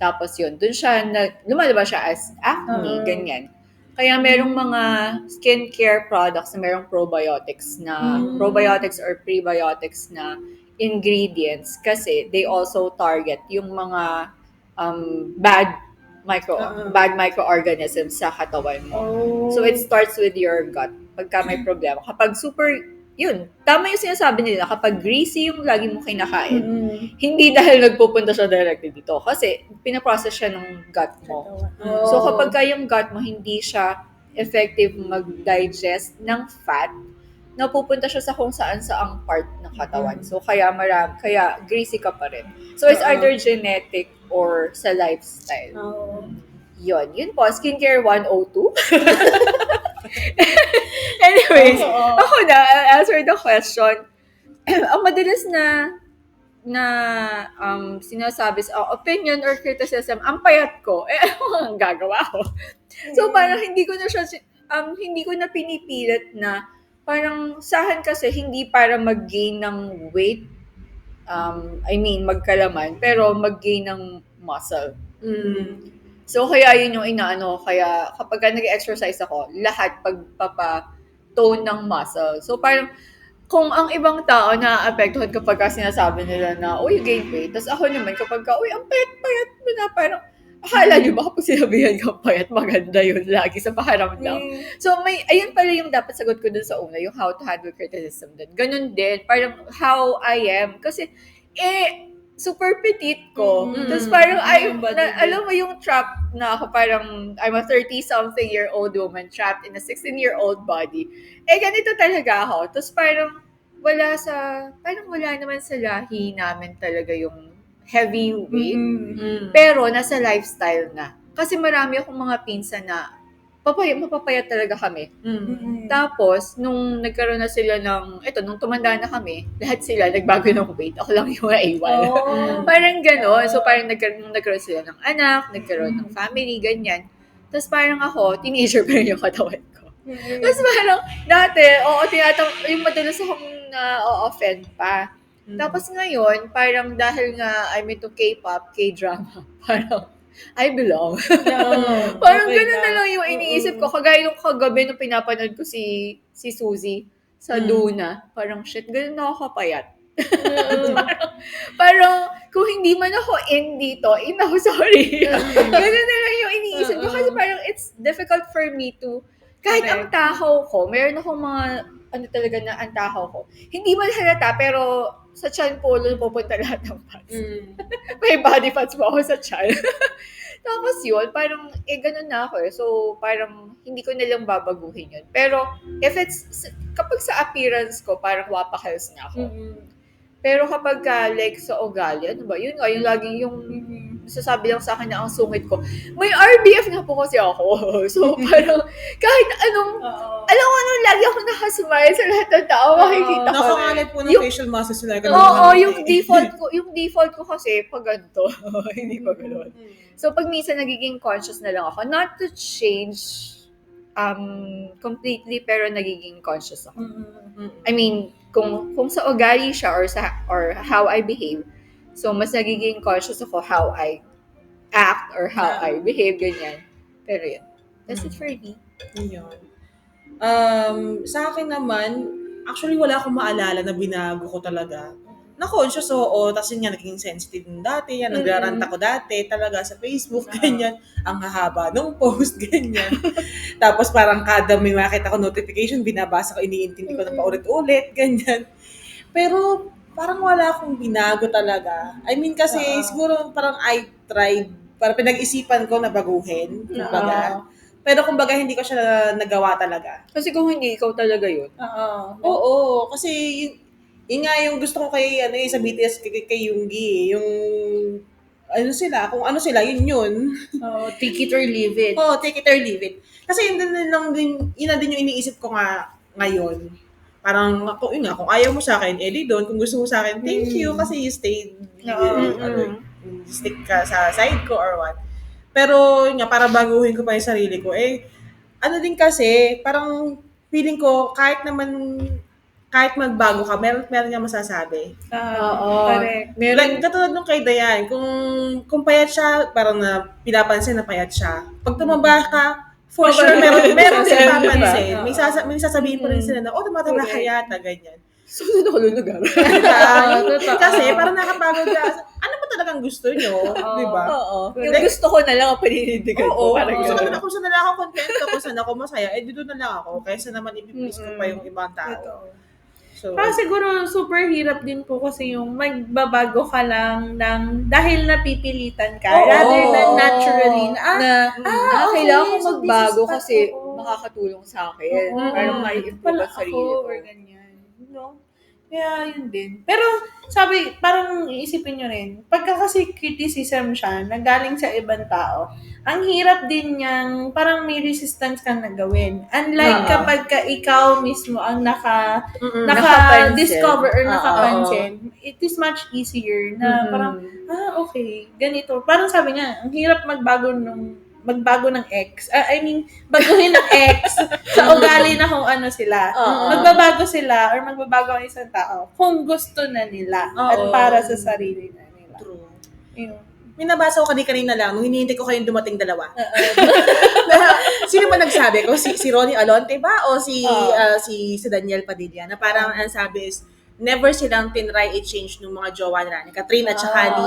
Tapos yun, dun siya, lumalabas siya as acne, ganyan. Kaya merong mga skincare products na merong probiotics or prebiotics na ingredients kasi they also target yung mga bad microorganisms sa katawan mo. So it starts with your gut pagka may problema. Kapag tama yung sinasabi nila, kapag greasy yung lagi mo kinakain, hindi dahil nagpupunta siya directly dito. Kasi pinaprocess siya ng gut mo. So kapag yung gut mo hindi siya effective mag-digest ng fat, napupunta siya sa kung saan saang part ng katawan. So kaya greasy ka pa rin. So it's either genetic or sa lifestyle. Yun po, skincare 102. Anyways, ako na, I'll answer the question. Ang madalas na sinasabi sa opinion or criticism, ang payat ko, ano ang gagawa ko? So, parang hindi ko na pinipilit na, parang sa akin kasi, hindi para mag-gain ng weight, magkalaman, pero mag-gain ng muscle. So, kaya yun yung kaya kapag nag-exercise ako, lahat pagpapa-tone ng muscle. So, parang, kung ang ibang tao na-apektuhan kapag sinasabi nila na, uy, gain weight. Tapos ako naman kapag, uy, ang payat-payat mo na, parang, akala nyo ba kapag sinabihan kang payat, maganda yun lagi sa pakiramdam. So, ayun pala yung dapat sagot ko dun sa una, yung how to handle criticism din. Ganun din, parang how I am. Kasi, super petite ko. Tapos parang, alam mo yung trap na ako, parang, I'm a 30-something-year-old woman trapped in a 16-year-old body. Ganito talaga ako. Tapos parang, wala naman sa lahi namin talaga yung heavy weight. Pero, nasa lifestyle na. Kasi marami akong mga pinsan na, mapapayat talaga kami. Tapos, nung nagkaroon na sila nung tumanda na kami, lahat sila nagbago ng weight. Ako lang yung naiwan. Parang gano'n. So, parang nagkaroon sila ng anak, nagkaroon ng family, ganyan. Tapos parang ako, teenager pa rin yung katawan ko. Tapos parang, dati, yung madalas akong na-offend pa. Tapos ngayon, parang dahil nga I'm into K-pop, K-drama, parang, I belong. Parang gano'n na lang yung iniisip ko. Kagaya nung kagabi nung pinapanood ko si Suzy sa Luna. Parang, shit, gano'n na ako kapayat. parang, kung hindi man ako in dito, ako, sorry. Gano'n na lang yung iniisip ko. Kasi parang, it's difficult for me to, kahit ang tahaw ko, meron akong mga, talaga na ang tahaw ko. Hindi man halata, pero sa tiyan po, pupunta lahat ng fats. May body fats mo ako sa tiyan. Tapos yun, parang, ganun na ako eh. So, parang, hindi ko nilang babaguhin yun. Pero, kapag sa appearance ko, parang wapakals na ako. Pero kapag like sa ugali, ano ba? Yun nga, yung laging yung sasabi lang sa akin na ang sungit ko. May RBF nga po kasi ako. So, parang kahit anong, alam mo ano, lagi ako nakasmile sa lahat ng tao. Makikita ko. Nakangalit po ng Yung- facial muscles nila. Oo, yung default ko kasi pag ganito. Hindi pa gano'n. So, pag minsan nagiging conscious na lang ako, not to change completely, pero nagiging conscious ako. I mean, kung sa ugali siya or how I behave, so mas nagiging conscious ako how I act or how I behave, ganyan. Pero yun. That's it for me. Yun. Sa akin naman, actually wala akong maalala na binago ko talaga. Na-conscious, oo. Tapos yun nga, naging sensitive nung dati. Yan, nagrarant ako dati talaga sa Facebook, ganyan. Ang hahaba nung post, ganyan. Tapos parang kada may makita ko notification, binabasa ko, iniintindi ko na paulit-ulit, ganyan. Pero parang wala akong binago talaga. I mean kasi siguro parang I tried, parang pinag-isipan ko na baguhin, kumbaga. Pero kumbaga hindi ko siya nagawa talaga. Kasi kung hindi ikaw talaga yun. Oo, kasi yun nga yung gusto ko kay sa BTS kay Yoongi, yung kung ano sila, yun. Take it or leave it. Oh, take it or leave it. Kasi yun na din yung iniisip ko nga ngayon. Parang yun nga, kung ayaw mo sa akin, di doon. Kung gusto mo sa akin, thank you kasi you stayed, stick ka sa side ko or what. Pero yun nga, para baguhin ko pa yung sarili ko, ano din kasi, parang feeling ko, kahit magbago ka, meron nga masasabi. Oo. Correct. Like, katulad nung kay Dayan, kung payat siya, parang pinapansin na payat siya. Pag tumaba ka, for sure, meron din papansin. May sasabihin pa rin sila na, tumataba ka yata, ganyan. Susunod ako lulugar. Kasi parang nakapagod ka. Ano ba talagang gusto nyo? Di ba? Oo. Yung gusto ko na lang ang paninindigan ko. Oo, Parang kung saan na lang ako contento, kung saan ako masaya, dito na lang ako. Kaysa naman ipiplease ko pa yung ibang tao. So, Parang siguro super hirap din po kasi yung magbabago ka lang dahil napipilitan ka rather than naturally kailangan ko so magbago this is kasi oo. makakatulong sa akin. Oo. Parang mai-improve ang sarili ko. Or ganyan. No? Kaya yun din. Pero sabi, parang iisipin nyo rin, pagka kasi criticism siya, nanggaling sa ibang tao, ang hirap din niyang, parang may resistance kang nagawin. Unlike kapag ka ikaw mismo ang naka-discover or nakapansin, it is much easier na parang, okay, ganito. Parang sabi nga, ang hirap magbago ng ex. I mean, baguhin ng ex sa ugali na kung ano sila. Magbabago sila or magbabago ang isang tao kung gusto na nila at para sa sarili na nila. true. Yun. May nabasa ko kanina lang, nung hinihintay ko kayong dumating dalawa. Sino ba nagsabi ko? Si Ronnie Alonte ba? O si Daniel Padilla? Na parang ang sabi is, never silang tinry i-change ng mga jowa nila. Ni Katrina at saka ni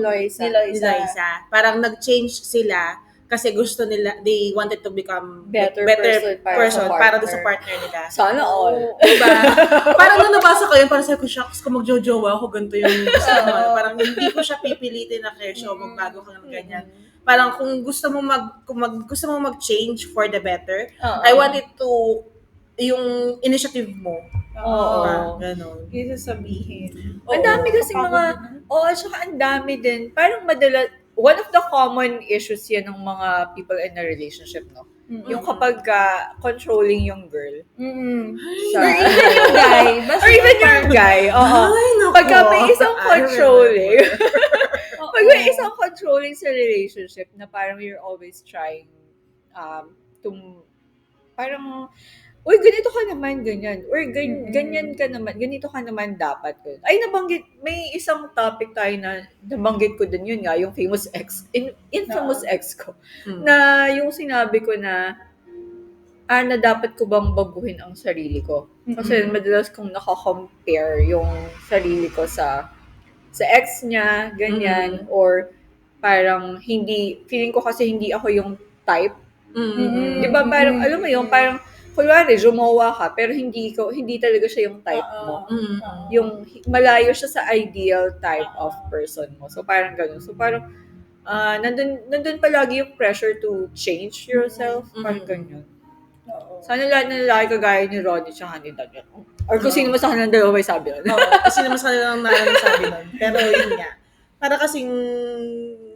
Loisa. ni Liza. Parang nag-change sila kasi gusto nila, they wanted to become Better person para sa sa partner nila. Sana all. Diba? Parang nung nabasa ko yun, parang sabi ko, shucks, kung mag-jojowa ako, ganito yung gusto mo. Parang hindi ko siya pipilitin na Kershaw, magbago ka ng ganyan. Parang kung gusto mo gusto mo mag-change for the better, I want it to, yung initiative mo. Oo. Ganon. Yung sasabihin. Ang dami kasing at saka ang dami din. Parang one of the common issues yan ng mga people in a relationship, no? Yung kapag controlling yung girl. Or even yung guy. Or even yung guy. Oo. Pagka may isang controlling. Pag may isang controlling sa relationship na parang you're always trying to parang uy, ganito ka naman, ganyan. Or ganyan ka naman, ganito ka naman dapat. Ay, may isang topic tayo na nabanggit ko din yun nga, yung famous ex, infamous ex ko. Na yung sinabi ko na dapat ko bang baguhin ang sarili ko. Kasi madalas kong nakakompare yung sarili ko sa ex niya, ganyan. Or parang feeling ko kasi hindi ako yung type. Di ba parang, alam mo yun, parang, kunwari, jumowa ka, pero hindi talaga siya yung type mo. Yung malayo siya sa ideal type of person mo. So, parang ganun. So, parang, nandun palagi yung pressure to change yourself. Parang ganyan. Oo. Sana lahat ng lalaki kagaya ni Ronnie tsaka ni Daniel. Or kung sino mo sa kanilang dalawa may sabi nun. Oo, kasi naman sa kanilang sabi nun. Pero yun nga. Para kasing,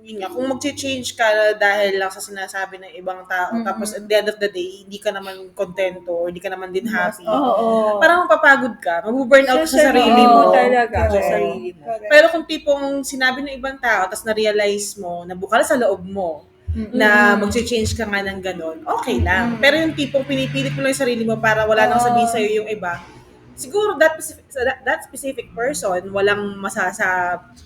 yun nga, kung mag-change ka dahil lang sa sinasabi ng ibang tao, tapos at the end of the day, hindi ka naman kontento, or hindi ka naman din happy. Oo. Parang mapapagod ka, mabuburn out ka sa sarili Oo, mo. talaga. Sa Oo. sarili mo. Pero kung tipong sinabi ng ibang tao, tapos na-realize mo, nabukal sa loob mo, na mag-change ka nga ng ganun, okay lang. Pero yung tipong pinipilit mo lang yung sarili mo para wala nang sabihin sa'yo yung iba, siguro that specific person,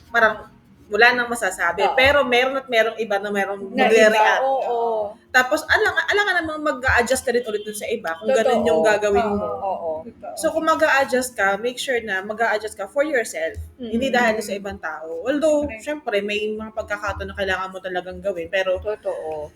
parang wala nang masasabi. Oo. Pero meron at merong iba na merong Na iba, magre-react. oo. Tapos, alam ka namang mag-a-adjust ka rin ulit dun sa iba kung ganun yung gagawin mo. Oo. So, kung mag-a-adjust ka, make sure na mag-a-adjust ka for yourself. Hindi dahil sa ibang tao. Although, syempre, may mga pagkakataon na kailangan mo talagang gawin. Pero, Totoo.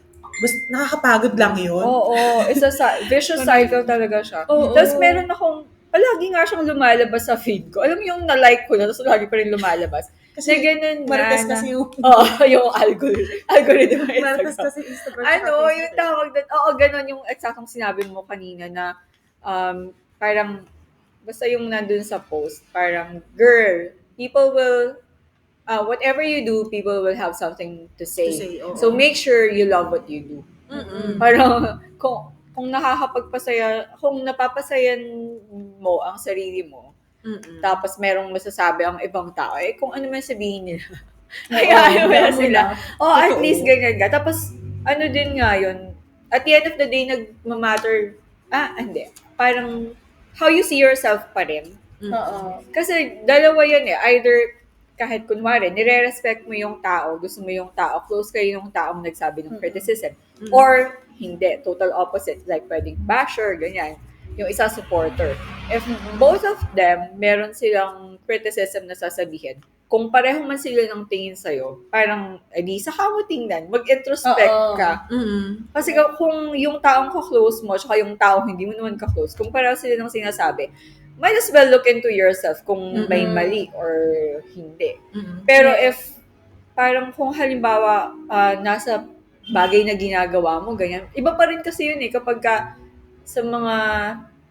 nakakapagod lang yun. Oo. It's a vicious cycle talaga siya. Oo. Tapos meron akong, palagi nga siyang lumalabas sa feed ko. Alam mo yung na-like ko na, tapos lagi pa rin lumalabas. Kasi, na ganun marites na. kasi yung... Oo, yung algorithm ng Marites Instagram. kasi Instagram. Yung tawag doon. Oo, ganun yung eksaktong sinabi mo kanina na parang, basta yung nandun sa post, parang, girl, people will, whatever you do, people will have something to say. oo. So, make sure you love what you do. Parang, kung nakakapagpasaya, kung napapasayan mo ang sarili mo, tapos merong masasabi ang ibang tao, kung ano man sabihin nila, hayaan mo na sila. At least ganyan ka. Tapos, ano din nga yun, at the end of the day, nagmamatter, hindi. Parang, how you see yourself pa rin. Oo. Kasi, dalawa yan Either, kahit kunwari, nire-respect mo yung tao, gusto mo yung tao, close kayo yung taong nagsabi ng criticism. Or, hindi, total opposite. Like, pwedeng basher, ganyan. Yung isa supporter. If both of them, meron silang criticism na sasabihin, kung pareho man sila ng tingin sa'yo, parang, edi, saka mo tingnan, mag-introspect ka. Kasi kung yung taong ka-close mo, tsaka yung taong hindi mo naman ka-close, kung pareho sila ng sinasabi, might as well look into yourself kung may mali or hindi. Pero if, parang kung halimbawa, nasa bagay na ginagawa mo, ganyan, iba pa rin kasi yun kapag ka, sa mga,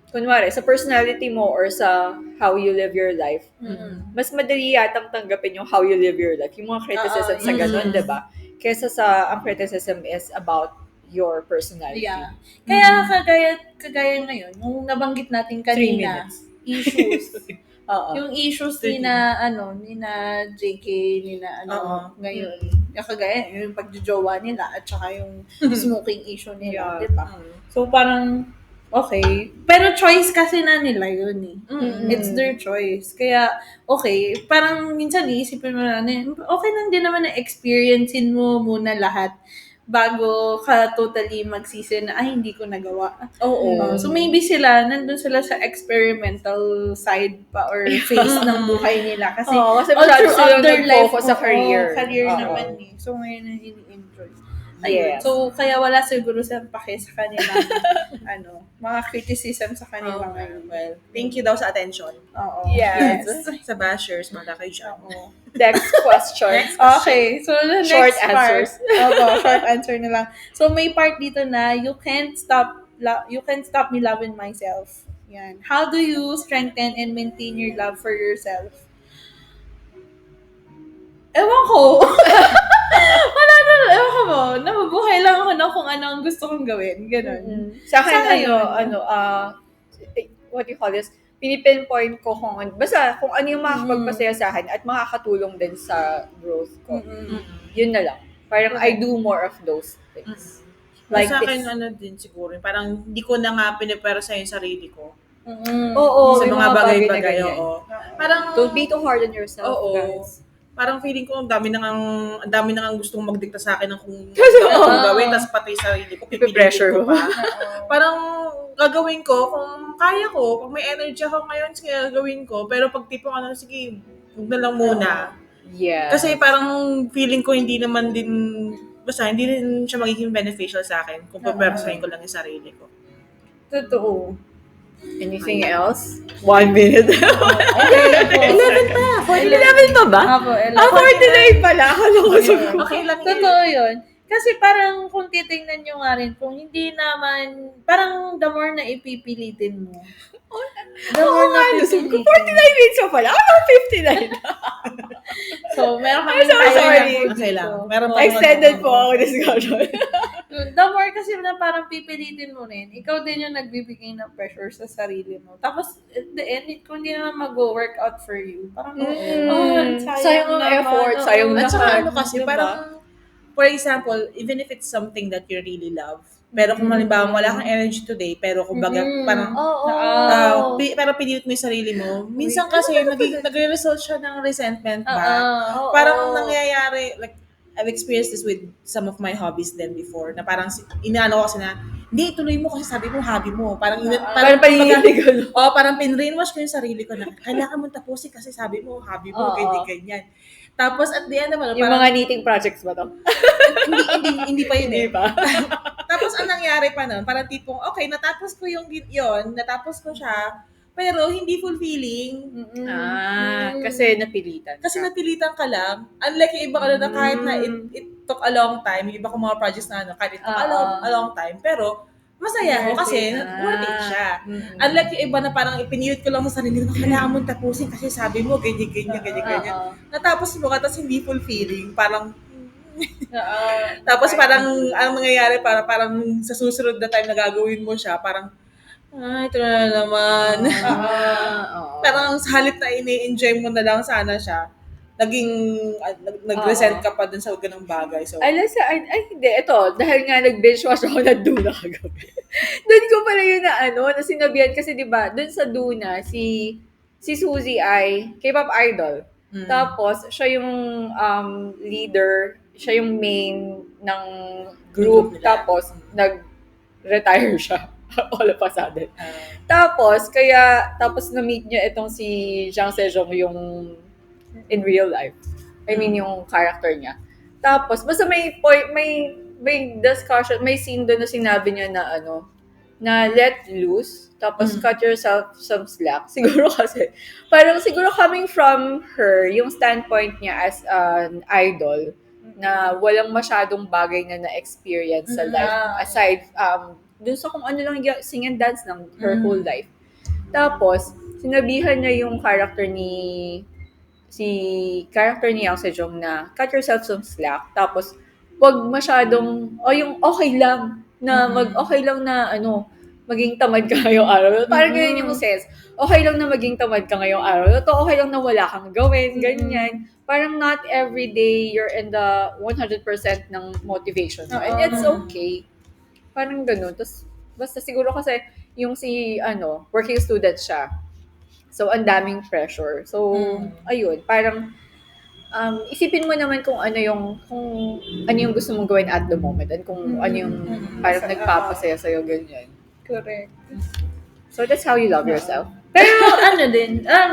kunwari, sa personality mo or sa how you live your life, mas madali yatang tanggapin yung how you live your life. Yung mga criticism sa ganun, diba? Kesa sa, ang criticism is about your personality. Yeah. Kaya kagaya ngayon, yung nabanggit natin 3 kanina, minutes. issues. Oo. Yung issues ni na JK, ngayon. Yung kagaya, yung pagjojowa nila at saka yung smoking issue nila, Yeah. di ba? So parang, okay. Pero choice kasi na nila yun It's their choice. Kaya, okay. Parang minsan iisipin mo na, okay lang din naman na experiencein mo muna lahat bago ka totally magsisi na, hindi ko nagawa. Oo. So maybe nandun sila sa experimental side pa or phase ng buhay nila. Kasi, kasi all masyado throughout silang their life, nag-focus sa career. career Oo. naman So ngayon na ini-enjoy. Ayun. Yes. So, kaya wala siguro sa pake sa kanila, mga criticism sa kanila ngayon. Well, thank you daw sa attention. Oo. Yes. Sa bashers, mga kayo dyan. Oo. Next question. Okay, so the next Short part. answers. Short answer na lang. So may part dito na you can't stop me loving myself. Yan. How do you strengthen and maintain your love for yourself? Ewan ko. Wala na, ewan ko mo. Nabubuhay lang ako na kung ano ang gusto kong gawin. Ganon. Sa akin, ngayon, what do you call this? Pinipinpoint ko basta kung ano yung makakapagpasaya sa akin at makakatulong din sa growth ko. Yun na lang. Parang I do more of those things. Like sa akin, din siguro, parang hindi ko na nga pinipera sa yung sarili ko. Oo. Sa yung mga bagay-bagay, na ganyan. Parang, Don't be too hard on yourself, oo. guys. Parang feeling ko, ang dami na nga gustong magdikta sa akin ng kung ano kong gawin, tapos pati sarili ko, Ipe-pressure ko mo. pa. Parang gagawin ko kung kaya ko, pag may energy ako ngayon, sige, gagawin ko. Pero pag tipong sige, huwag na lang muna. Yeah. Kasi parang feeling ko hindi naman din, basta hindi rin siya magiging beneficial sa akin kung papersahin ko lang yung sarili ko. Totoo. Anything else? 1 minute. 11 pa! 11 pa ba? Apo, 49 pala. Akala ko Okay lang yun. Totoo yun. Kasi parang kung titingnan nyo nga rin, kung hindi naman, parang the more na ipipilitin mo. The more na Sabi ko, pipilitin. 49 minutes pa pala. Ako 59. So, meron kami I'm so sorry. Okay lang. Meron pa Extended po ako discussion. The more kasi na parang pipilitin mo rin, ikaw din yung nagbibigay ng pressure sa sarili mo. Tapos, at the end, kung hindi naman mag-work out for you, parang, Sayang ang effort, sayang At saka lahat. ano kasi, Diba? parang, for example, even if it's something that you really love, pero kung halimbawa wala kang energy today, pero kumbaga parang pero pinilit mo yung sarili mo, minsan kasi nagre-result siya ng resentment ba? Parang nangyayari, like, I've experienced this with some of my hobbies then before, na parang inaano ko kasi na, hindi, tuloy mo kasi sabi mo, hobby mo. Parang Parang paninilig. parang pinrainwash ko yung sarili ko na, kailangan mo tapusin kasi sabi mo, hobby mo, ganyan. Tapos at the end naman, Yung mga knitting projects ba to? hindi pa yun eh. Hindi pa. Tapos ang nangyari pa nun, parang tipong, okay, natapos ko natapos ko siya, pero hindi fulfilling. Kasi napilitan. Kasi napilitan ka lang. Unlike yung iba ka na kahit na it took a long time, yung iba ko mga projects na kahit it took a long time, pero masaya ako kasi worth it siya. Unlike yung iba na parang ipinilit ko lang sa sarili ko, kailangan mong tapusin kasi sabi mo, ganyan. Natapos mo ka, tapos hindi fulfilling. Parang, tapos parang, ang mangyayari, parang sa susunod na time na gagawin mo siya, parang, ito na naman. Parang sa halip na ini-enjoy mo na lang sana siya, nag-resent ka pa dun sa ganung bagay. So, Hindi, ito, dahil nga nag-binge watch ako na Duna kagabi. Doon ko pala yun na sinabihan kasi 'di ba, doon sa Duna si Suzy ay K-pop idol. Tapos siya yung leader, siya yung main ng group, nila. tapos nag-retire siya all of a sudden. Tapos na-meet niya itong si Jang Sejong yung in real life. I mean, yung character niya. Tapos, basta may discussion, may scene doon na sinabi niya na na let loose, tapos cut yourself some slack. Siguro kasi, parang siguro coming from her, yung standpoint niya as an idol, na walang masyadong bagay na na-experience sa life, aside, dun sa kung ano lang sing and dance ng her whole life. Tapos, sinabihan niya yung character ni Yang Sejong na cut yourself some slack. Tapos, wag masyadong, yung okay lang na maging tamad ka ngayong araw. Parang ganyan yung sense. Okay lang na maging tamad ka ngayong araw. Ito, okay lang na wala kang gawin, ganyan. Parang not every day you're in the 100% ng motivation mo. And it's okay. Parang ganun. Tapos, basta siguro kasi yung working student siya. So, ang daming pressure. So, ayun, parang isipin mo naman kung ano yung gusto mong gawin at the moment and kung ano yung parang nagpapasaya sa'yo, ganyan. Correct. So, that's how you love yourself. Pero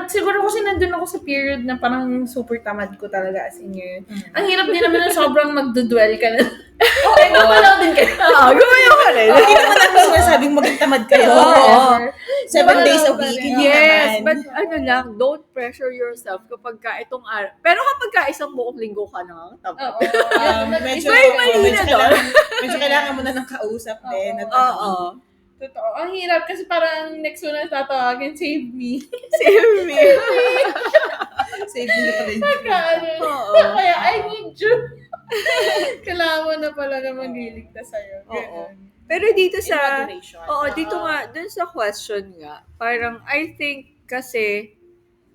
siguro kasi nandun ako sa period na parang super tamad ko talaga as in yun. Ang hirap din naman na sobrang magdudwell ka na. Gumalaw din kayo. Gumalaw ka rin. hindi naman natin sinasabing maging tamad kayo. 7 days a week, hindi Yes, naman. but don't pressure yourself kapag ka itong araw. Pero kapag ka isang buong linggo ka na, tamad. Medyo mali na doon. kailangan mo na ng kausap din. Oo. Totoo. Ang hirap kasi parang next one na tatawagin, save me. Save me. Save me na pala yun. Kaya I need you. Kailangan mo na pala na magliligtas sa'yo. Oo. Pero dito sa, Moderation. dito nga, dun sa question nga, parang I think kasi,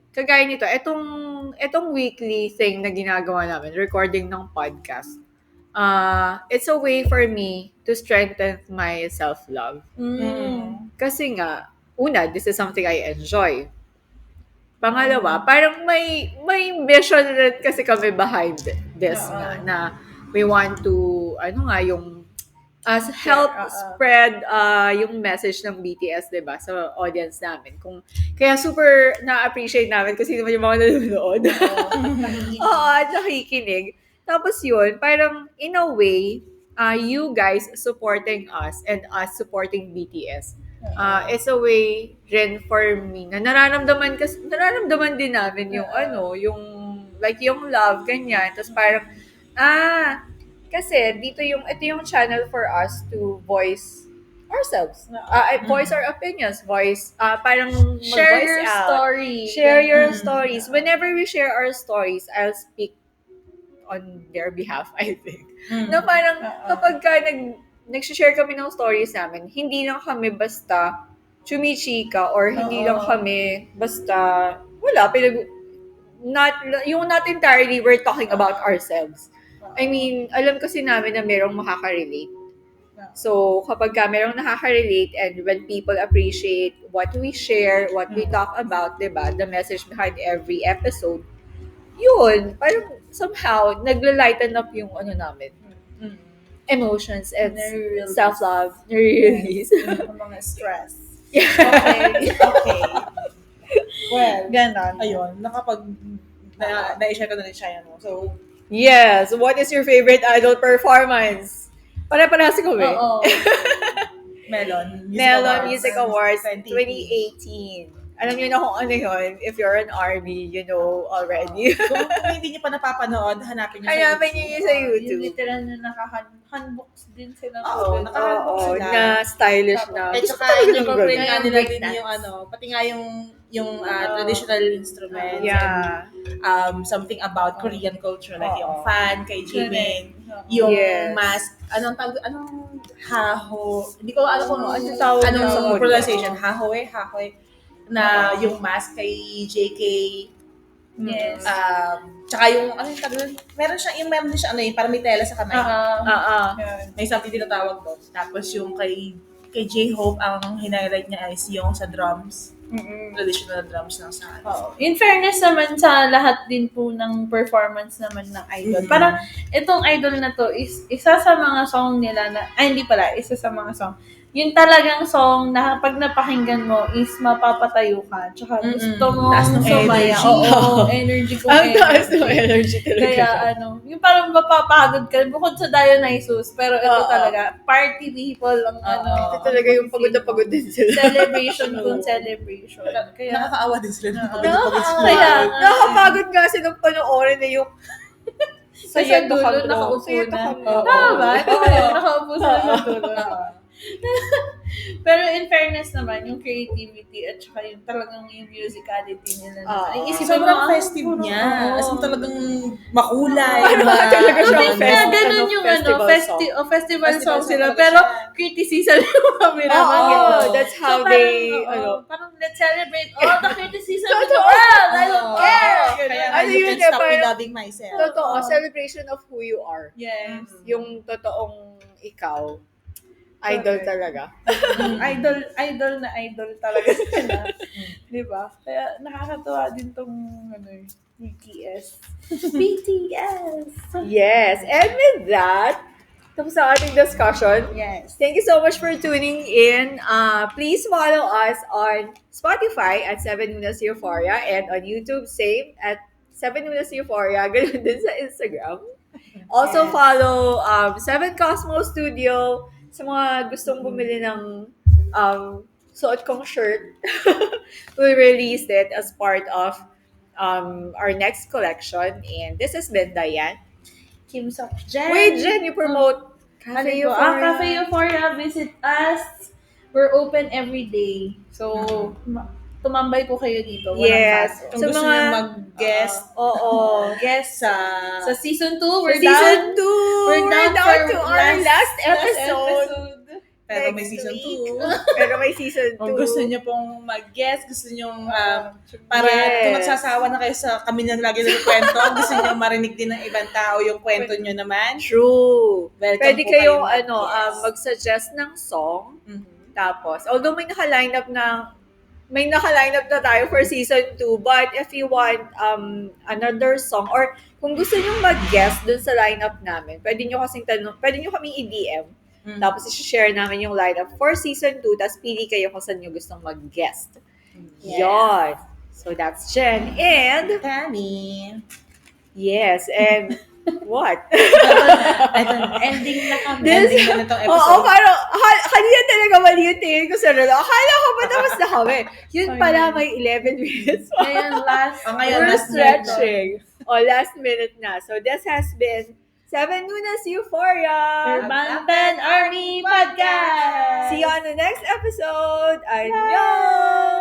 kagaya nito, itong weekly thing na ginagawa namin, recording ng podcast, it's a way for me to strengthen my self-love. Kasi nga, una, this is something I enjoy. Pangalawa, parang may mission rin kasi kami behind this nga, na we want to, help spread yung message ng BTS, 'di ba, sa audience namin. Kaya super na-appreciate namin kasi naman yung mga nanonood. Oo, at nakikinig. Tapos yun, parang in a way, you guys supporting us and us supporting BTS. It's a way rin for me na nararamdaman din namin yung yung like yung love, ganyan. Tapos parang, Kasi ito yung channel for us to voice ourselves. Voice our opinions, parang Share mag-voice your out. story. Share your Mm. stories. Whenever we share our stories, I'll speak on their behalf, I think. Na parang kapag nag-share kami ng stories namin, hindi lang kami basta chumichika or hindi lang kami basta not entirely we're talking about ourselves. I mean, alam kasi namin na merong makaka-relate. So, kapag merong nakaka-relate and when people appreciate what we share, what we talk about, diba, the message behind every episode, yun, parang somehow, nagla-lighten up yung namin, emotions and Nare-release. self-love, nare-release. Yung mga stress. Okay. Well, Ganon. ayun, na-share ko na rin siya yan. So, Yes, what is your favorite idol performance? Pare-parehas kami. Oo. Melon Music Awards 2018. Alam niyo na kung ano yun. If you're an ARMY, you know already. Kung hindi niyo pa napapanood, hanapin niyo Hanapin niyo yun sa Yung YouTube. literal na naka-handbox din sila. Oo, naka-handbox Oo, sila. na stylish na. At Gusto saka, ko talaga ng incorporate ganun. nga nila din Breakdance. yung pati nga yung traditional instruments. Yeah. And, something about Korean culture, like yung fan kay Jimin, Correct. yung Yes. mask, anong haho, hindi ko alam kung Anong tawag anong sa Korea? pronunciation, hahoe, na yung mask kay JK, Yes. tsaka yung, yung tawag doon? Meron din siya, parang may tela sa kamay. Yun. May something tinatawag doon. Tapos yung kay J-Hope, ang hinighlight niya is yung sa drums. Traditional drums ng sa In fairness naman sa lahat din po ng performance naman ng idol. Mhm. Parang itong idol na to is isa sa mga song nila isa sa mga song. Yung talagang song na pag napakinggan mo is mapapatayo ka. Tsaka gusto mo Taas ng sumaya. energy. Oo, energy ko. Ang taas ng energy talaga. Kaya yung parang mapapagod ka. Bukod sa Dionysus, pero ito Oo. talaga, party people ang Ito talaga yung pagod na pagod din sila. celebration kung celebration. Kaya, Nakakaawa din sila. Kaya, Nakakapagod nga silang panoorin na yung sa dulo, nakaupo na. Tama ba? Nakaupo sila sa dulo. Pero in fairness naman, yung creativity at saka yung talagang yung musicality nila. Sobrang festive niya. As in talagang makulay. Parang talaga siyang Kaya ganun yung festival song sila. Pero criticism yung cameraman. That's how So, they, parang let's celebrate all the criticism in the world. I don't care. Kaya Ano you yun can stop parang- loving myself. totoo, celebration of who you are. Yes. Yung totoong ikaw. Idol talaga. Idol na idol talaga sila. Di ba? Kaya nakakatuwa din tong BTS. BTS! Yes. And with that, tapos sa ating discussion. Yes. Thank you so much for tuning in. Please follow us on Spotify at 7 Lunas Euphoria and on YouTube, same at 7 Lunas Euphoria. Ganun din sa Instagram. Also follow 7 Cosmo Studio sa mga gustong bumili ng suot kong shirt. We released it as part of our next collection. And this has been Diane. Kim Sok Jen. Wait, Jen, you promote Cafe Euphoria. Cafe Euphoria, visit us. We're open every day. So, tumambay po kayo dito. Walang Yes. kaso. Kung Sa gusto mga- nyo mag-guest Oo. Guest sa season 2, We're season 2. We're down to for our last episode. pero may Next season week. 2. Pero may season 2. Kung gusto nyo pong mag-guest, gusto nyo para Yes. kung magsasawa na kayo sa kami na lagi nagkwento, gusto nyo marinig din ng ibang tao yung kwento nyo naman. True. Welcome Pwede po kayong kayo. Yes. mag-suggest ng song. Mhm. Tapos, although may naka-line up na tayo for season 2, but if you want another song or kung gusto niyo mag-guest dun sa lineup namin, pwede niyo kaming i-DM. Mhm. Tapos i-share namin yung lineup for season 2, tapos pili kayo kung saan niyo gustong mag-guest. Yon. So that's Jen. And, Tammy. yes, and what? Ending na kami. Ending na itong Oo, episode. parang, kanina talaga mali yung tingin ko sa relo. Akala ko ba tapos na kami? Yun pala, may 11 minutes. Ngayon, Ngayon, We're last minute stretching. Last minute na. So, this has been Seven Lunas Euphoria! Bangtan Army Podcast! See you on the next episode! Annyeong!